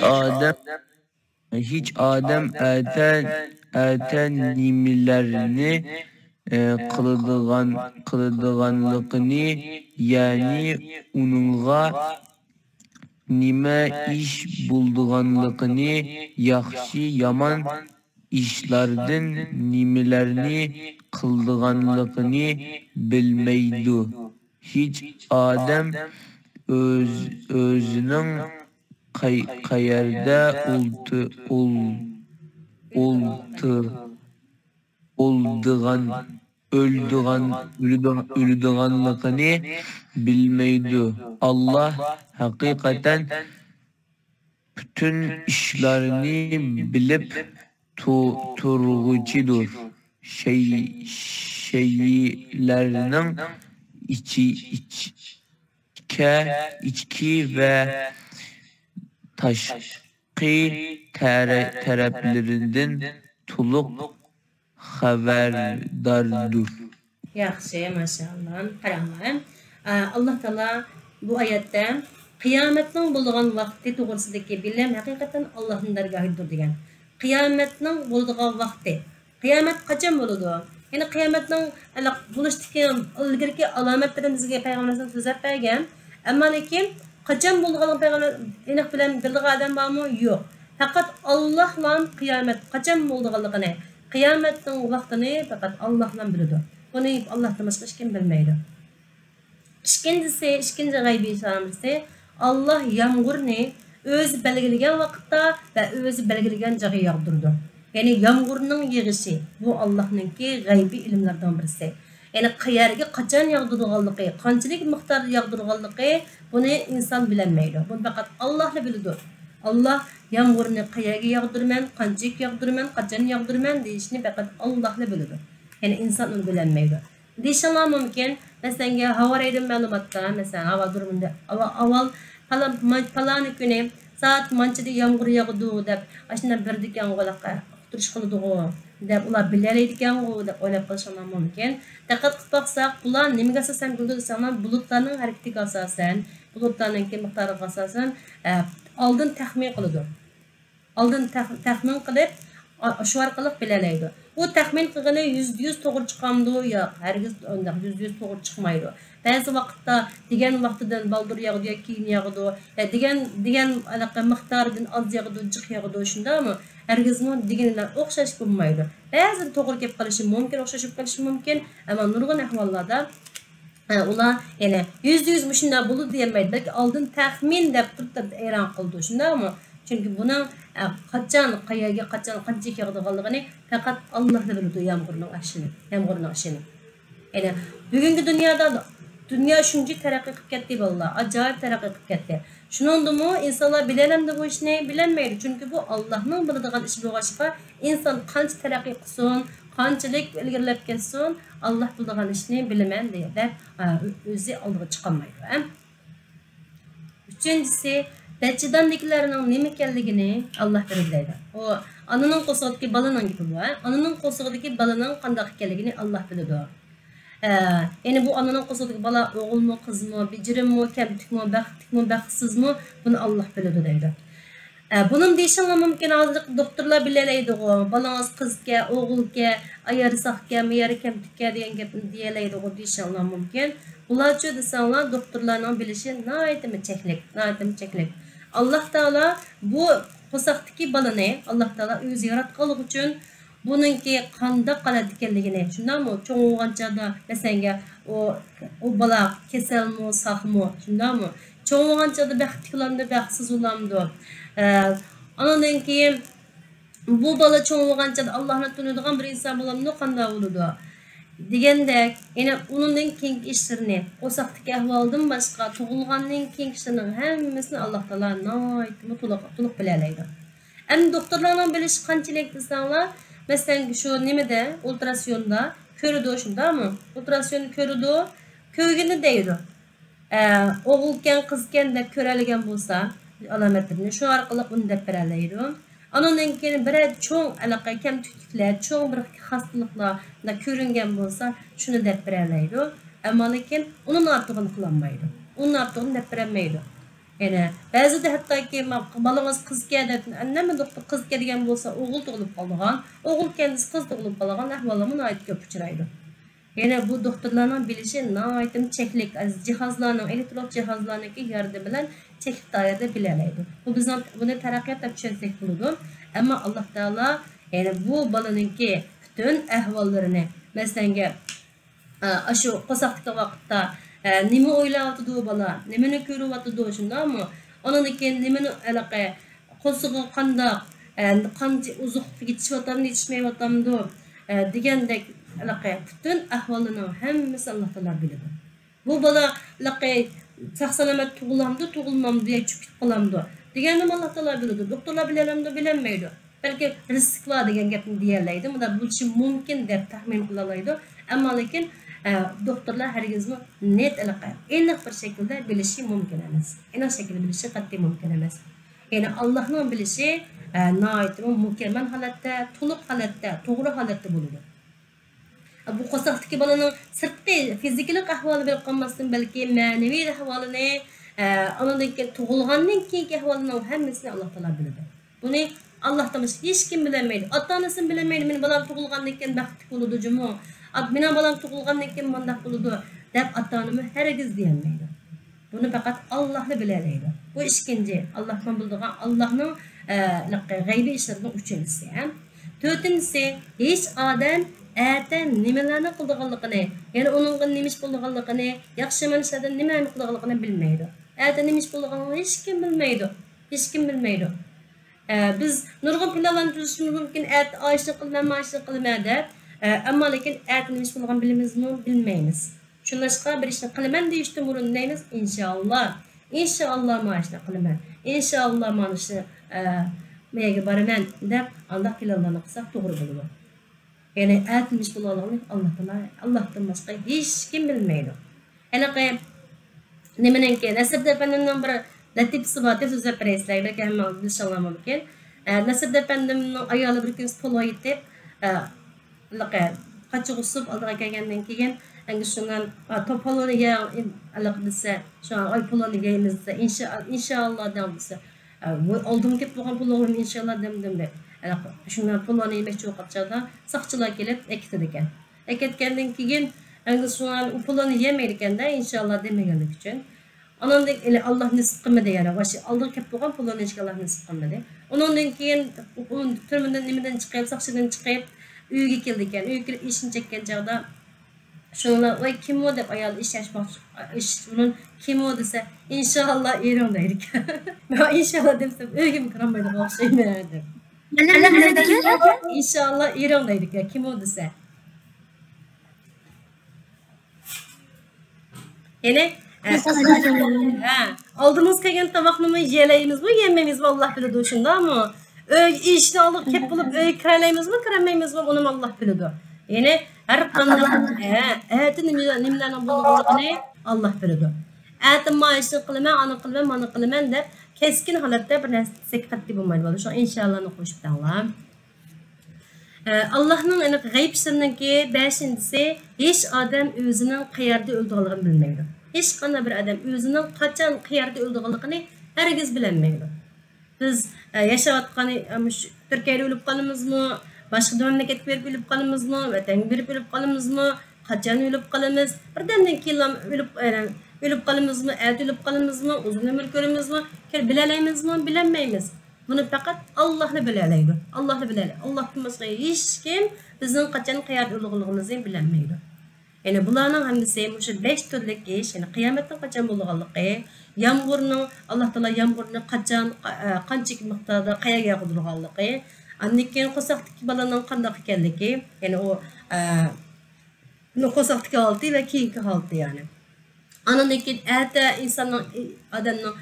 Adem erten nimetlerini kılıdığanlıkını yani onunla nime iş bulduğanlıkını yaxşı yaman işlardan nimalarni qildiganligini bilmaydi. Hiç adam o'zining qayerda o'ldiganligini bilmaydi. Allah hakikaten bütün işlerini bilip turgucudur. Şeylerinin içki ve taşqi taraflaridan to'liq xabardardır. Yaxşı, maşallah. Qaranglar. Allah Taala bu oyatda qiyomatning bo'lgan vaqti to'g'risidagi bilim haqiqatan Allohning dargohidir degan. Qiyomatning bo'ladigan vaqti. Qiyomat qachon bo'ladi? Ya'ni qiyomatning bo'lishdagi ilgirki alomatlarini bizga payg'ambarimiz so'zlab bergan. Ammo lekin qachon bo'lganini payg'ambar aniq bilan bildigan odam bormi? Yo'q. Faqat Allohla qiyomat qachon bo'lganligini, qiyomatning vaqtini faqat Allohla biladi. Buni Allohdan boshqa hech kim bilmaydi. İkinci g'aybiy ishonamiz. Allah yağmurni o'zi belgilagan vaqtda va o'zi belgilagan joyga yog'dirdi. Ya'ni yağmurning yig'ishi bu Allohningki g'aybiy ilmlardan birisi. Ya'ni qayerga qachon yog'dirganligi, qanchalik miqdorda yog'dirganligi buni inson bilmaydi. Buni faqat Allohla biladi. Allah yağmurni qayerga yog'dirman, qanchalik yog'dirman, qachon yog'dirman deyishni faqat Allohla biladi. Ya'ni inson uni bilmaydi. Deyishlar mumkin. Mesela havaraydan ma'lumotda, mesela havo durumunda avval falan kuni saat manchida yağmur yog'di deb, ashuna birdikan qo'laqqa turish qiladi-ku deb ular bilaydigan-ku deb o'ylab qolishlar mumkin. Diqqat qilib baqsaq, bular nimaga asosan bildi desanlar, bulutlarning harakatiga asosan, bulutlarning miqdoriga asosan oldin taxmin qiladi. Oldin taxmin qilib shu orqali bilalaydi. Bu taxmin qilgani %100 to'g'ri chiqamdi yo'q, hargiz undaq %100 to'g'ri chiqmaydi. Ba'zi vaqtda degan vaqtidan baldur yog'di yoki keyin yog'di, degan anaqa miqdoridan oz yog'di, jiq yog'di, shundami? Hargizmi deganlar o'xshash bo'lmaydi. Ba'zi to'g'ri kelib qolishi mumkin, o'xshashib qolishi mumkin, ammo nurg'un ahvollarda ular yana %100 mushunda bo'ldi deyilmaydi, balki oldin taxmin deb turib e'lon qildi, shundami? Çünkü buna qachon, qayerga qachon, qancha yog'diganligini faqat Alloh biladi yağmurning ashini. Ya'ni bugungi dunyo shuncha taraqqiy qilib ketdi bolalar, ajoyib taraqqiy qilib ketdi. Shuningdimi insonlar bilalamdi bu ishni bilmaydi, chunki bu Allohning biladigan ish bo'lg'achqa inson qancha taraqqiy qilsin, qanchalik ilgirlab ketsin, Alloh biladigan ishni bilaman deb o'zi oldiga chiqolmaydi. Uchinchisi Bachadandiklarning nima ekanligini Alloh biladi. O ananing qo'sig'idagi balaning gapi bu. Ananing qo'sig'idagi balaning qanday ekanligini Alloh biladi. Ya'ni bu ananing qo'sig'idagi bala o'g'ilmi, qizmi, bijirimmi, kamtikmi, baxtlikmi, baxtsizmi, buni Alloh biladi deydi. Bunun deyishinglar mumkin, hozir doktorlar bilalaydi, balangiz qizga, o'g'ilga, ayari saqga, miyari kamtikka degan gapni deyalaydi, deyishinglar mumkin. Bularcha desanglar doktorlarning bilishi nihoyatda cheklik. Allah Taala bu qo'saqdagi balani Allah Taala o'zi yaratganlik uchun buningki qanday qiladi ekanligini, shundami? Cho'ng bo'lganchada masalan o bala kasalmi, saqmi, shundami? Cho'ng bo'lganchada baxtlilarni baxtsiz bo'lamdi. Ondan keyin bu bala cho'ng bo'lganchada Allohni tunadigan bir inson bo'lamdi, qanday bo'ladi? Degandek, yine onundan keyingi işlerini, qo'saqdagi ahvoldan boshqa tug'ilganning keyingi ishlarining hammasini Alloh taolo nihoyatda to'liq bilalaydi. Endi doktorlarning bilishi qanchalik desanglar, masalan shu nimada, ultrasonda ko'radi, shundami? Ultrasonni ko'radi, ko'rgini deydi. O'g'ilkan, qizkan deb ko'ralgan bo'lsa, alomatlarini shu orqali uni deb beralaydi. Ondan keyin bir cho'ng aloqa kamtikliklar, cho'ng bir xastaliklar ko'ringan bo'lsa, shuni deb beralaydi. Ammo lekin uning ortig'ini qilolmaydi. Uning ortig'ini deb bermaydi. Ya'ni ba'zida hattoki balangiz qizga deb, nima doktor qizga degan bo'lsa, o'g'il tug'ilib qolgan, o'g'il kendisi qiz tug'ilib qolgan ahvollar nihoyat ko'p uchraydi. Ya'ni bu doktorlarning bilishi nihoyat cheklik, jihozlarning, elektron jihozlarning yordami bilan cheklik doirada bilalaydi. Bu bizning buni taraqqiyot deb tushunsak bo'ladi. Ammo Alloh taolo Yani bu balanınki bütün ahvallarını mesela şu qosaqdagi vaqtda nima o'ylayotdi u bola, nimani ko'ryapti shunday mi? Ondan keyin nimani aloqa qo'sig'i qandoq, qancha uzuqqa ketishyaptimi, yetishmayaptimi degandek aloqa bütün ahvolini hammasi Alloh taolo biladi. Bu bola aloqa sog'-salomat tug'ilamdi, tug'ilmamdi, yoki chukib qolamdi deganni Alloh taolo biladi. Doktorlar bilalamdi, bilinmaydi. Balki risk var degan gapni deyolmaydi. Bunda bo'lishi mumkin deb taxmin qila oladi. Ammo lekin doktorlar hargizmi net aloqa aniq bir shaklda bilishi mumkin emas. Aniq shaklda bilishi qat'iy mumkin emas. Yani Allah'ın bilishi nihoyat mukammal holatda, to'liq holatda, to'g'ri holatda bo'ladi. Bu qosaqdagi bolaning sirtqi fizikalik ahvoli bilib qolmasdan balki ma'naviy ahvolini, ondan keyin tug'ilgandan keyingi ahvolining hammasini Alloh taolo biladi. Buni Allohdan boshqa hech kim bilmaydi. Ota-onasi bilmaydi. Meni bolam tug'ilgandan keyin baxtli bo'ladi jumo. Meni bolam tug'ilgandan keyin bunday bo'ladi deb ota-onami hargiz deyolmaydi. Bunu faqat Allohni bilalaydi. Bu ikkinchi Allohdan bildigan Allohning g'aybiy ishlarining uchinchisi. To'rtinchisi hech odam ata nimalarni qilganligini, ya'ni uning nima ish bo'lganligini, yaxshi mansadan nima qilganligini bilmaydi. Ata nima ish bo'lganligini hech kim bilmaydi. Hech kim bilmaydi. Biz nurg'un planlarni tuzishimiz mumkin, at oyishni qilma, mashni qilma deb, ammo lekin at nima ish bo'lgan bilmaymiz. Shunlashqa bir ishni qilaman deyishdan burun deymiz inshaalloh. Inshaalloh mashni qilaman. Inshaalloh mana shu mega boraman deb Alloh planlarni qilsak to'g'ri bo'ladi. Yani at nima ish bo'lganligini Allohdan boshqa hech kim bilmaydi. Anaqa nimaniki Nasr Efendining bir latif sıfatı sözler preslerde ki hemen bilşanlar mümkün. Nasr Efendi'nin ayağlı bir gün polo yitip, kaçı kusup aldığa gelgenden keyin, şundan polonu ya alakadıysa, şu an ay polonu yayınızda inşallah demdiyse, oldum ki bu polonu inşallah demdim. Şundan polonu yemek çok kapçada, sakçılar gelip ekitedikken. Ekitgenden keyin, şundan polonu yemeydikken de inşallah demeyenlik için. Ondan keyin Allah nasip qilmadi yana. Aldığı kep bo'lgan pullarni hech Allah nasip qilmadi. Ondan keyin turmadan nimadan chiqib, saqchidan chiqib uyga keldi ekan. Uyga kelib ishini chekkan chog'da shunlar voy kim o deb ayol ish ochmoqchi. Uning kim o desa inshaalloh erim deydi ekan. Men inshaalloh desam uyga kirmaydi o'xshayman deb. Inshaalloh erim deydi ekan kim o desa. Yani aldığımız kelgen tabaqını yiyeleyimiz mi, yememiz mi Allah biladi şunda mı? İşini alıp kep bulup kireleyimiz mi, kiremeyimiz mi onu Allah biladi. Yani her qanday etin nimlarni bo'lganligini Allah biladi. Etin maaşını qilman, onu qilman, mana qilman deb keskin holatda bir narsa qat'iy bo'lmaydi. Bo'ladi. Shu inshaallohni qo'shib tanglam. Allah'ın aniq g'ayb sirriniki 5-si hech odam o'zining qayerda o'lganligini bilmaydi. Hech qanday bir adam o'zining qachon qayerda o'lganligini hargiz bilmaydi. Biz yashayotgan Turkiyada o'lib qolamizmi, boshqa mamlakatga berib o'lib qolamizmi, vatanga berib o'lib qolamizmi, qachon o'lib qolamiz, birdamdan keyin o'lib qolamizmi, o'lib qolamizmi, uzun umr ko'ramizmi, bilalamizmi, bilmaymiz. Bunu faqat Allohni bilalaydi. Allohni bilalaydi. Allohdan boshqa hech kim bizning qachon qayerda o'lganligimizni bilmaydi. Yani bularning hammasi shu 5 turlik ish, yani qiyomatning qachon bo'lganligi, yomg'irning Alloh taolo yomg'irni qachon, qancha miqdorda qayerga yog'dirganligi, andan keyin qo'saqdagi balaning qanday ekanligi, yani o qo'saqdagi holati va keyingi holati yani. Andan keyin insonning odamning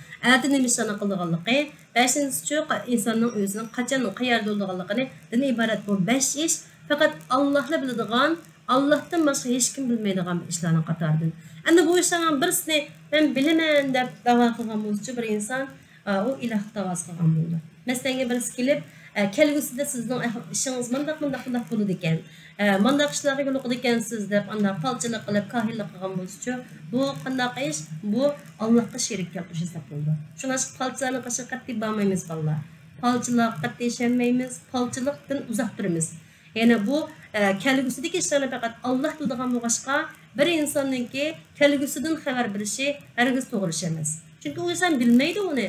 nima ishini qilganligi, 5-chi insonning o'zining qachon qayerda bo'lganligini din iborat bu 5 ish faqat Allohla biladigan, Allah'tan başqa hech kim bilmaydigan ishlarning qatoridan. Endi bu ishlarning birisini men bilaman deb da'vo qilgan bo'lsa bir inson, u iloh da'vosi qilgan bo'ldi. Masalan, birisi kelib, kelgusida sizning ishingiz bunday bo'ladi ekan. Bunday ishlarga yo'l qo'ydi ekansiz deb unda falchilik qilib, kahillik qilgan bo'lsa, bu qanday ish? Bu Allohga sherik keltirish hisob bo'ldi. Shuning uchun falchilarning qashiga qat'iy bormaymiz bolalar. Falchilik qat'iy ishonmaymiz, falchilikdan uzoq turamiz. Yani bu kelgusidagi ishlarni faqat Alloh biladigan bo'lg'achqa bir insonningki kelgusidan xabar berishi hargiz to'g'ri emas. Chunki u inson bilmaydi uni.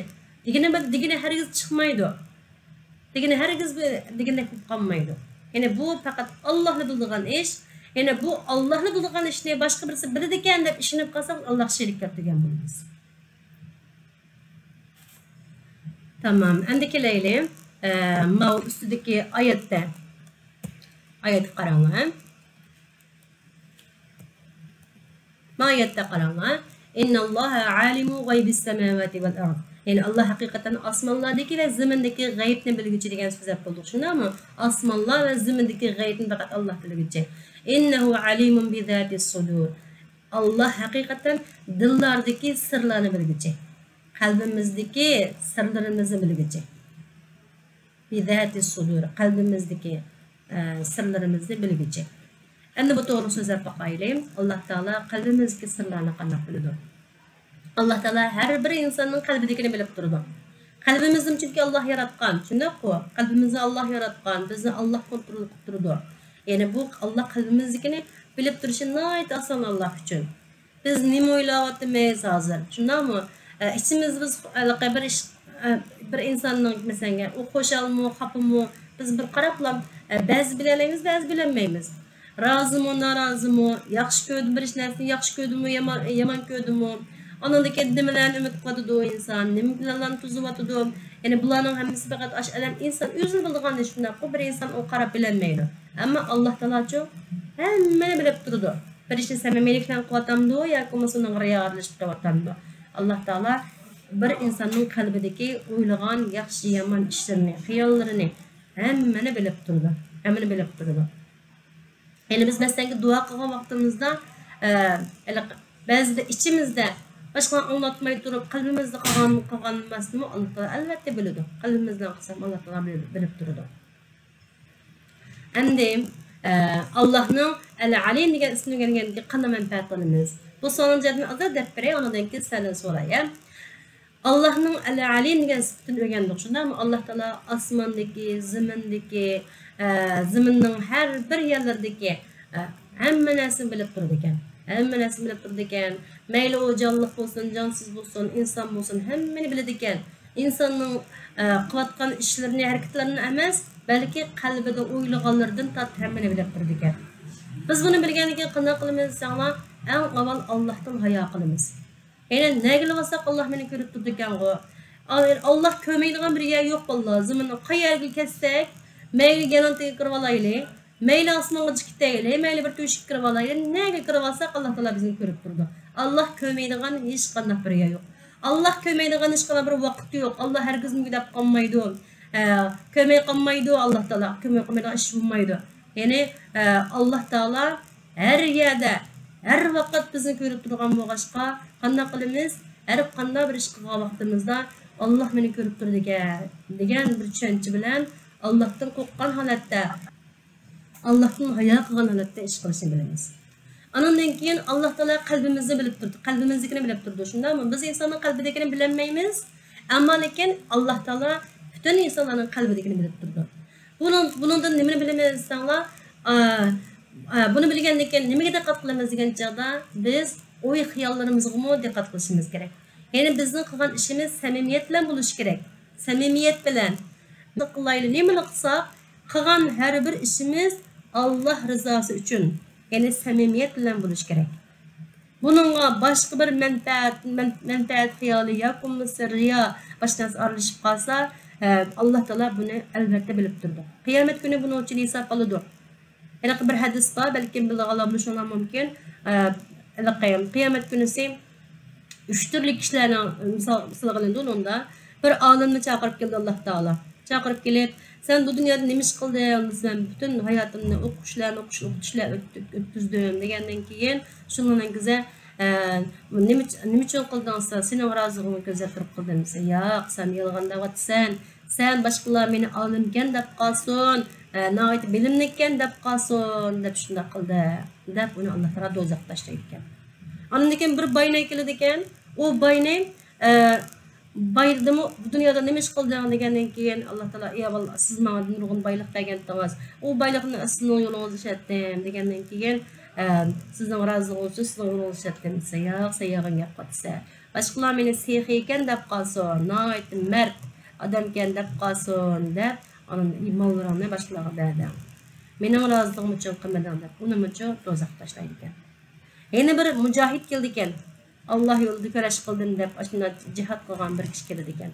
Degani hargiz chiqmaydi. degeni hergiz degende kalmaydı. Yani bu fakat Allah'la bildiğin iş. Yani bu Allah'la bildiğin işni başka birisi bildikken dep işinip kalsak Allah şerik yaptıgan buluruz. Tamam. Endi keleyli. Mav üstüdeki ayette. Ayet qaranglar. Ayette qaranglar. İnnallaha alimu gaybis semavati vel ard. Yani Allah hakikaten asmanlardaki ve zemindeki gaybni bilgici degan so'z bo'ldi. Shundaymi? Asmanlar ve zemindeki gaybni faqat Allah bilgici. İnnehu alimun bi zatis sudur. Allah hakikaten dillardaki sırlarını bilgici. Kalbimizdeki sırlarımızı bilgici. Bi zatis sudur. Kalbimizdeki sırlarımızı bilgici. Endi bu doğru sözler bakayım. Allah Teala kalbimizdeki sırlarını qanday biladi. Allah Teala her bir insanın kalbidekini bilip durdu. Kalbimizde çünkü Allah yaratkan. Şundaq-ku, kalbimizni Allah yaratkan, bizni Allah kontrol qilib turdi. Yani bu Allah kalbimizdekini bilip turuşu nayet asan Allah üçün. Biz nima o'ylayapmiz hozir? Shundaqmi? İçimiz biz bir insanın mesela o qo'shalmi, xapimi biz bir qarablam ba'zi bilalaymiz, ba'zi bilmaymiz. Razımı, narazımı, yaxshi ko'rdim bir narsani, yaxshi ko'rdimmi, yomon ko'rdimmi? Anadaki nimalarni umid qiladi inson, nimalarni tuzyapti. Yani bularning hammasi faqat alam inson o'zini bildigan shundaq bir inson o qarab bilmaydi. Ammo Alloh taolochi hammani bilib turdi. Bir ishni samimiylikdan qilatamdi yoki uning riyogarlashib qilatamdi. Alloh taolo bir insonning qalbidagi o'ylagan yaxshi yomon ishlarini, xiyollarini hammani bilib turdi. Hammani bilib turdi. Yani biz mesela dua qilgan vaqtimizda ba'zida ichimizda başka anlatmayı durup kalbimizde kalan emasmi Allah Taala albatta biladi. Kalbimizden qilsam Allah Taala bilib turadi. Endi Allah'ның Al-Alim degan ismini o'rgangandan qanday manfaat olamiz? Bu sonun jadini azar deb beray, ondan keyin sizlardan so'rayman. Allah'ның Al-Alim degan sifatini o'rgandik, shundaymi? Allah Taala osmondagi, zaminning har bir yerlaridagi hamma narsani bilib turadi ekan. Hamma narsani bilib turadi ekan. Mayli o canlıq olsun, cansız olsun, insan olsun, hammani biladi ekan. İnsanning qilayotgan ishlarini, harakatlarini emas, balki qalbida o'ylaganlardan tat hammani bilib turadi ekan. Biz buni bilgandan keyin qanday qilamiz desanglar, eng avval Allohdan hayo qilamiz. Yani nega qilsak Allah meni ko'rib turadi ekan-ku. Allah ko'maydigan bir yer yo'q vallahi. Zaminni qayerga ketsak, mayli ganantiga kirib olaylik. Mayli osmonga chiqib ketaylik, mayli bir to'shikka kirib olaylik. Nega kirib olsak Allah Taala bizni ko'rib turdi. Allah ko'maydigan hech qanday bir yer yo'q. Allah ko'maydigan hech qanday bir vaqt yo'q. Allah hargiz mugdab qolmaydi. Ko'may qolmaydi Allah Taala. Ko'may qolmaydigan ish bo'lmaydi. Yani Allah Taala her yerde, her vaqt bizni ko'rib turgan bo'lg'achqa, qanday qilamiz? Har qanday bir ish qilgan vaqtimizda Allah meni ko'rib turdi degan bir tushuncha bilan Allohdan qo'rqqan holatda, Allohning hayo qilgan holatda ish qilishni bilamiz. Andan keyin Allah Taala qalbimizni bilib turdi, qalbimizdekini bilib turdi. Shundaymi? Biz insonning qalbidekini bilmaymiz, ammo lekin Allah Taala bütün insonlarning qalbidekini bilib turdi. Bundan nimani bilamiz desanglar, bunu bilgandan keyin nimaga diqqat qilamiz degan chog'da biz o'y xiyollarimizga diqqat qilishimiz kerak. Yani bizning qilgan ishimiz samimiyat bilan bo'lishi kerak. Samimiyat bilan qilaylik, nima qilsak, qilgan har bir ishimiz Allah rizosi uchun, yani samimiyat bilan bo'lishi kerak. Bununla başka bir menfaat xiyoli yoki bo'lmasa riyo boshqasi aralashib qolsa, Allah Taala buni albatta bilib turdi. Qiyomat kuni buni uchun hisob oladi. Yani bir hadis var, belki bilg'alamlashinglar mumkin. Qiyomat kunisi 3 turli kishilarning misol qilindi unda. Bir olimni chaqirib keldi Allah Taala. Chaqirib kelib, sen bu dunyoda nima ish qilding? Sen bütün hayotimni o'qishlar o'tkazdim degandan keyin shundan kiza nima uchun qildingsa, sening rozilig'ingni ko'zatib qildim desa, yo'q, sen yolg'on deyapsan. Sen boshqalar meni olimkan deb qolsin, navoit bilimlikan deb qolsin deb shunday qildi deb uni Allah Taolo do'zaxga tashlaydi ekan. Ondan keyin bir boyna keladi ekan, u boyna bayırdımı bu dünyada nima ish qilding degandan keyin Allah Taolo, "Ey Allah, siz menga nurg'un boylik bergandingiz. U boylikni sizning yo'lingizni ishlatdim" degandan keyin sizning rozilig'ingiz uchun sizning yo'lingizni ishlatdim desa, "Yo'q, sen yolg'on gap qilsa. Boshqalar meni sehiy ekan deb qolsin, navoit mard odam ekan deb qolsin" deb Onun mallarını başkalarına berdim. Mening razılığım üçün qilmadan deb, uning uchun do'zax tashlaydi ekan. Yana bir mujahid keldi ekan. Allah yo'lida kurash qildim deb, ashuna jihad qilgan bir kishi keldi ekan.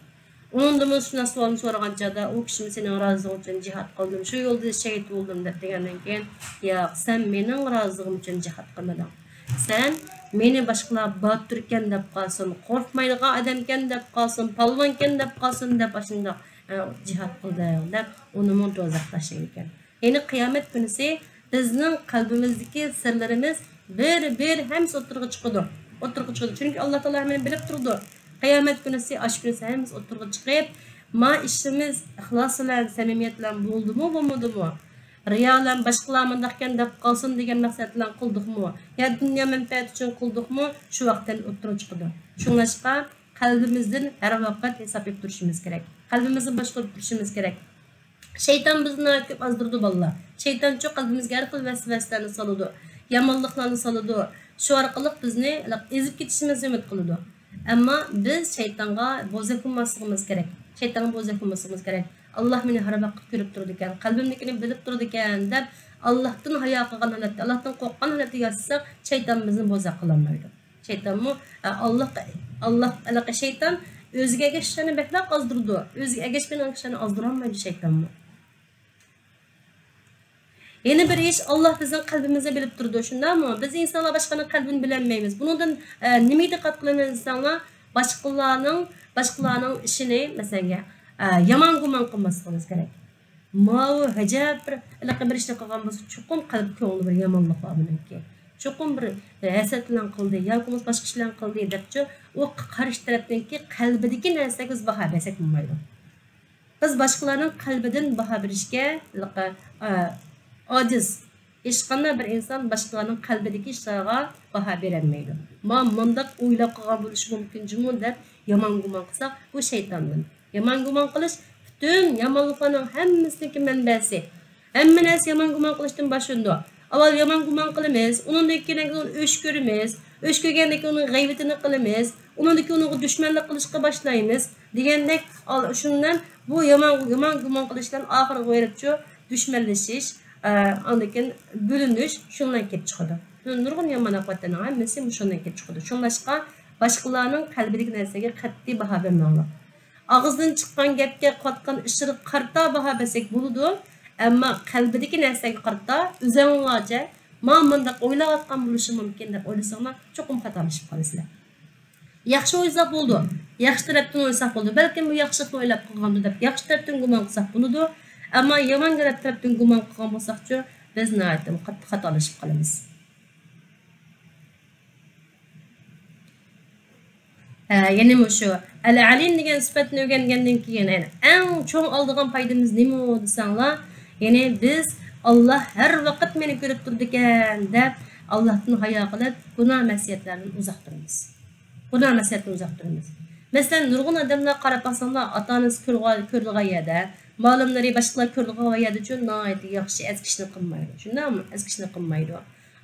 Undan shuna savolni so'ragan chog'da, u kishi sening razılığın uchun jihad qildim, shu yo'lda shahid bo'ldim deb degandan keyin, "Yo'q, sen mening razılığım uchun jihad qilmading. Sen meni boshqalar botir ekan deb qolsin, qo'rqmaydigan odam ekan deb qolsin, palvon ekan deb qolsin deb ashunda jihad qilding" deb uni do'zax tashlaydi ekan. Yani kıyamet günüsü bizning qalbimizdagi sirlarimiz bir hemsi o'tirg'i chiqadi. Çünkü Allah Taala hemen bilib turdi. Kıyamet günüsü, aş günüsü hemsi o'tirg'i chiqib, ma ishimiz ixlos bilan, samimiyat bilan bo'ldimi, bo'lmadimi? Riyo bilan boshqalar mundaqkan deb qolsin degan maqsad bilan qildikmi? Ya dunyo manfaati uchun qildikmi? Shu vaqtdan o'tirg'i chiqadi. Shunlashqa qalbimizdan har vaqt hisob etib turishimiz kerak. Qalbimizni boshqarib turishimiz kerak. Şeytan bizni ko'p azdırdı balla. Şeytan çok qalbimizga har xil vasvaslarni soladi, yomonliklarni soladi. Shu orqali bizni ezib ketishimizni umid qiladi. Ammo biz shaytonga bo'zak bo'lmasligimiz kerak. Shaytonga bo'zak bo'lmasligimiz kerak. Alloh meni har vaqt ko'rib turdi ekan, qalbimnikini bilib turdi ekan deb Allohdan hayo qilgan holatda, Allohdan qo'rqqan holatda yashasaq, shayton bizni bo'zak qila olmaydi. Shaytonmi Allah shayton o'ziga egashishni beklar qazdirdi. O'ziga egashmagan kishini azdira olmaydi shaytonmi? Yeni bir iş Allah bizim kalbimize bilip durdu. Şundan mı? Biz insanlar başkanın kalbini bilemeyiz. Bunun nimi dikkat kılınır insanlar başkalarının işini mesela yaman guman kılmasınız gerek. Mavi hacab bir işte kalkan bu çokum kalp köğünü bir yamanlık var bununki. Çokum bir hasetlen kıldı, yakımız başka kişiler kıldı edepçi o karşı taraftanki kalbideki nesek biz baha besek olmaydı. Biz başkalarının kalbiden baha birişke aciz. Hech qanday bir inson boshqalarning qalbidagi ishlarga baho berolmaydi. Mundaq o'ylab qolgan bo'lishi mumkin deb yomon gumon qilsak, bu shaytondan. Yomon gumon qilish butun yomonliklarning hammasiniki manbasi. Hamma narsa yomon gumon qilishdan boshlandi. Avval yomon gumon qilamiz, undan keyin uni o'sh ko'ramiz, o'sh ko'rgandan keyin uning g'aybatini qilamiz, undan keyin unga dushmanlik qilishga boshlaymiz. Degandek, shundan bu yomon gumon qilishdan oxiriga veribchi dushmanlashish, andakin bölünüş şundan kelib chiqadi. Nurg'un yomon oqibatlarning hammasi shundan kelib chiqadi. Shunlashqa boshqalarning qalbidagi narsaga qat'iy baho bermanglar. Og'izdan chiqqan gapga qotgan ishni qarta baho bersak bo'ladi, ammo qalbidagi narsaga qarta o'zingizlarcha mundaq o'ylayotgan bo'lishi mumkin deb o'ylasanglar, cho'qim xatolashib qolasizlar. Yaxshi o'ylab bo'ldi. Yaxshi tarafdan o'ylab bo'ldi. Balki bu yaxshilikni o'ylab qilgandir deb yaxshi tarafdan gumon qilsak bo'ladi. Ama yomon tarafdan gumon qilgan bo'lsak-chi, biz nihoyatda qattiq xatolashib qolamiz. Ya'ni shu al-alim degan sifatni o'rgangandan keyin eng cho'ng oldigan foydamiz nima desanglar, ya'ni biz Alloh har vaqt meni ko'rib turdi ekan deb Allohdan hayo qilib, gunoh masiyatlardan uzoq turamiz. Masalan, nurg'un odamlar qarab baxsanglar, ota-onasi ko'rdigan yerda ma'lumlari boshqalar ko'rdigan yerda uchun nihoyatda yaxshi ezgishni qilmaydi. Shundaymi? Ezgishni qilmaydi.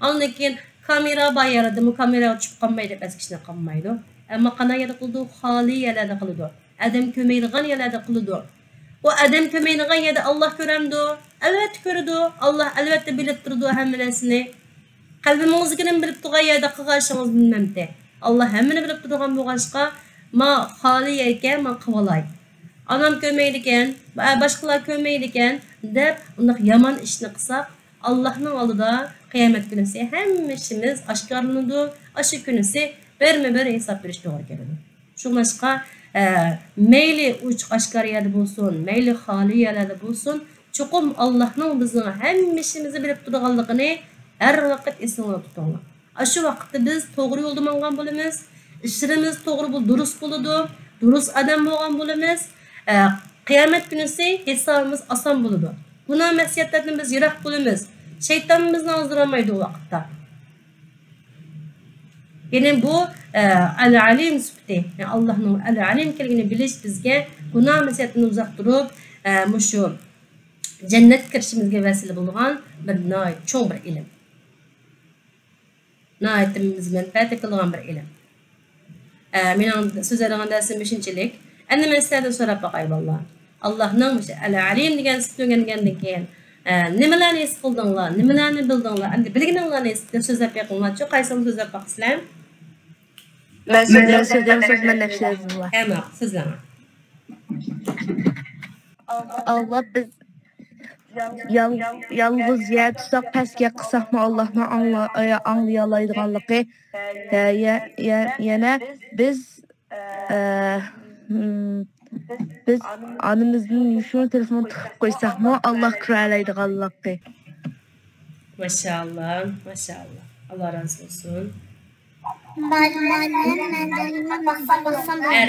Ondan keyin kamera bor yerda, kamera tushib qolmaydi deb ezgishni qilmaydi. Ammo qanday yerda qildi? Xoli yerlarda qildi. Adam ko'maydigan yerlarda qildi. O adam ko'maydigan yerda Alloh ko'ramdi. Albatta ko'rdi. Alloh albatta bilib turdi hamma narsani. Qalbimizga bilib turgan yerda qilganingiz bilmamdi. Alloh hammani bilib turgan bo'lgancha ma xoli ekan, ma qivolay. Anam kömeydi ekan, başqalar kömeydi ekan deb undaq yomon ishni qilsak, Allohning oldida qiyomat kunisi hamma ishimiz oshkorlanadi. O'sha kunisi bir hisob berish to'g'ri keladi. Shunlashqa mayli uch oshkor yerda bo'lsin, mayli xoli yerda bo'lsin, cho'qim Allohning bizning hamma ishimizni bilib turganligini har vaqt esingizda tutinglar. Shu vaqtda biz to'g'ri yo'lda mangan bo'lamiz, ishlarimiz to'g'ri durust bo'ladi, durust odam bo'lgan bo'lamiz. Qiyomat kunisi hisobimiz oson bo'ladi. Gunoh masiyatlardan biz yiroq bo'lamiz. Shayton bizni ozdirolmaydi u vaqtda. Ya'ni bu al-alim sifati, yani Allohning al-alim kelganini bilish bizga gunoh masiyatdan uzoq turib, shu jannat kirishimizga vasila bo'lgan bir cho'ng bir ilm. Nihoyatimiz manfaat qilgan bir ilm. Mening so'zlarimdan darsim 5-chilik. Endi men sizlardan so'rab boqay vallah. Allah'ın el-alim degan ismini öğrengandan keyin nimalarni his qildinglar, nimalarni bildinglar, endi bilganinglarni deb so'zlab berqinglarchi, qaysini so'zlab baqsizlar? Ben söyleyeceğim söz ben nefsi yazılar. Tamam, so'zlama. Allah biz yalnız yer tutsak pəsgə qısaqma Allah'ın anlayalaydıqanlıqı yana biz anımızın yuşunu telefonu tıxıb qoysaqma Allah kürəlaydıqanlıqı. Maşallah, maşallah. Allah razı olsun.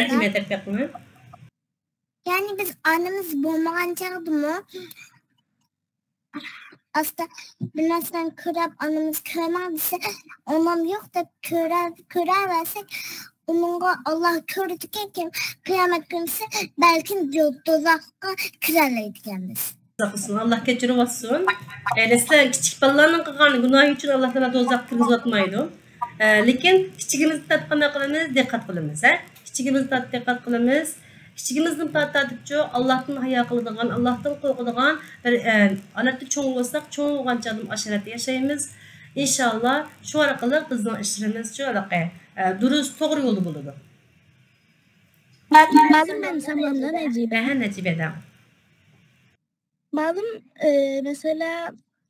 Rahmet etmek. Yani biz annemiz bulmagan çağdı mı? Aslında bilmezsen kırap annemiz kıramazsa ondan yok da kırar versek onunla Allah körütüken kim kıyamet günüse belki dozakka kırarlaydı kendisi. Allah keçirib olsun. Sizlar kichik bolalarning qilgan gunohi uchun Alloh taolo do'zaxga kirgizmaydi. Lekin kichigimizni tatqana qilamiz, diqqat qilamiz, Kichigimizni diqqat qilamiz. Kichigimizni tatadibchi Allohdan hayo qiladigan, Allohdan qo'rqadigan bir odatda cho'ng bo'lsak, cho'ng bo'lgancha asharatda yashaymiz. Inshaalloh shu orqali bizning ishlarimiz shu durust, to'g'ri yo'lda bo'ladi. Malum ben zamanla Necibe. Necibe'den. Malum mesela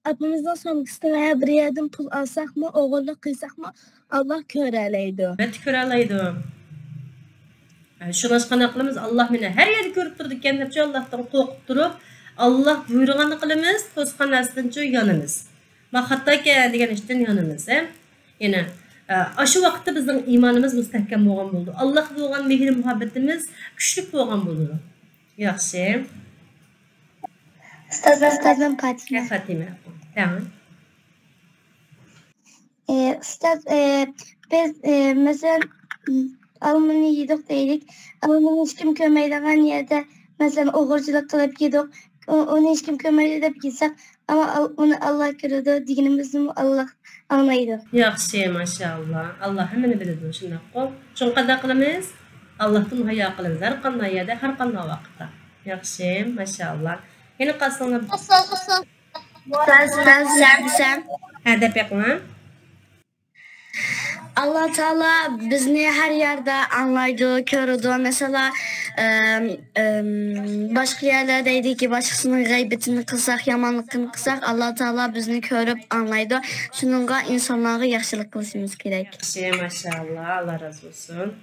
abimizden sonrasında veya bir yerden pul alsak mı, oğulluk kıysak mı Allah köreleydi. Evet köreleydi. Şuna qana qilamiz, Allah meni her yerde ko'rib turdi ekan deb Allohdan qo'rqib turib, Allah buyurganini qilamiz, to'sqanasidan yonimiz. Xato ekan degan ishdan yonimiz, Yana shu vaqtda bizning iymonimiz mustahkam bo'lgan bo'ldi. Alloh bo'lgan mehr muhabbatimiz kuchli bo'lgan bo'ldi. Yaxshi. Ustazım Fatime. Fatime. Tamam. Ustaz biz mesela Almanı yedik deydik. Almanı hiç kim kömeydiğen yerde mesela oğurculuk kılıp yedik. Onu hiç kim kömeydi de gitsek ama onu Allah görüyordu. Dinimizi Allah anlaydı. Yaxshi, maşallah. Allah hemmeni biladi shunday qol. Shunga qanday qilamiz? Allohdan hayo qilamiz har qanday yerda, har qanday vaqtda. Yaxshi, maşallah. Yana qasinglar. Sen. Deb yoqma. Allah Teala bizni her yerde anlaydı, körüdü. Mesela başka yerlerdeydi ki başkasının gaybetini kılsak, yamanlıkını kılsak Allah Teala bizni körüp anlaydı. Şununla insanlara yaxşılık kılışımız gerek. Yaxshi, maşallah. Allah razı olsun.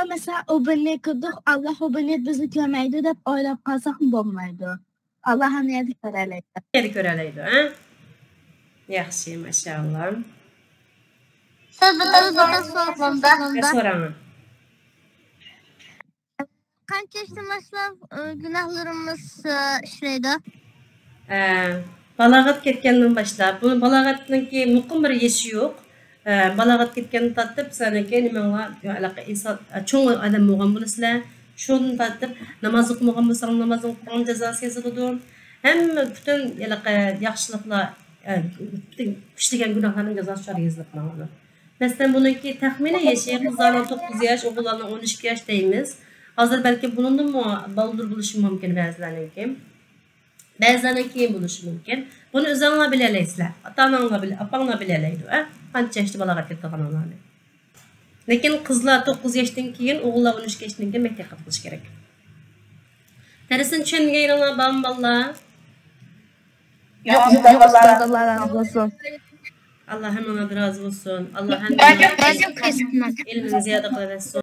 Mesela o beni kırdık, Allah o beni bizi kömeydi de öyle kalsak mı bulmaydı? Allah'a neydi köreleydi? Neydi köreleydi, Yaxshi, maşallah. Ne soramı? Kaç yaştan başlap günahlarımız işleydi? Balağat ketgandan başlap, bunu balağatniki muqim bir yaşı yok. Balağat ketgandan tatib, sanaki nimaga alaqa inson cho'ng odam bo'lgan bo'lasizlar. Shuni tatib, namoz o'qimagan bo'lsang, namoz o'qigan jazosi yoziladi. Hamma butun alaqa yaxshiliklar, kuchligan gunohlarning jazosi shar yoziladi. Masalan, buniki taxminiy yashi qizlarning 9 yosh, o'g'illarning 12 yosh deymiz. Hozir balki bundan baldur bo'lishi mumkin ba'zilarniki. Ba'zilarning keyin bo'lishi mumkin. Buni o'zingizlar bilalasizlar. Ota-onanglar bilan, opanglar bilalaydi, qancha yoshda balog'at ketganlarni. Lekin qizlar 9 yoshdan keyin, o'g'illar 13 yoshdan keyin maktabga qilish kerak. Darsini tushunganinglar bormi bolalar? Yok Allah razı olsun. Allah hammaga razı olsun. Allah hammaga ilmini ziyoda qilaversin.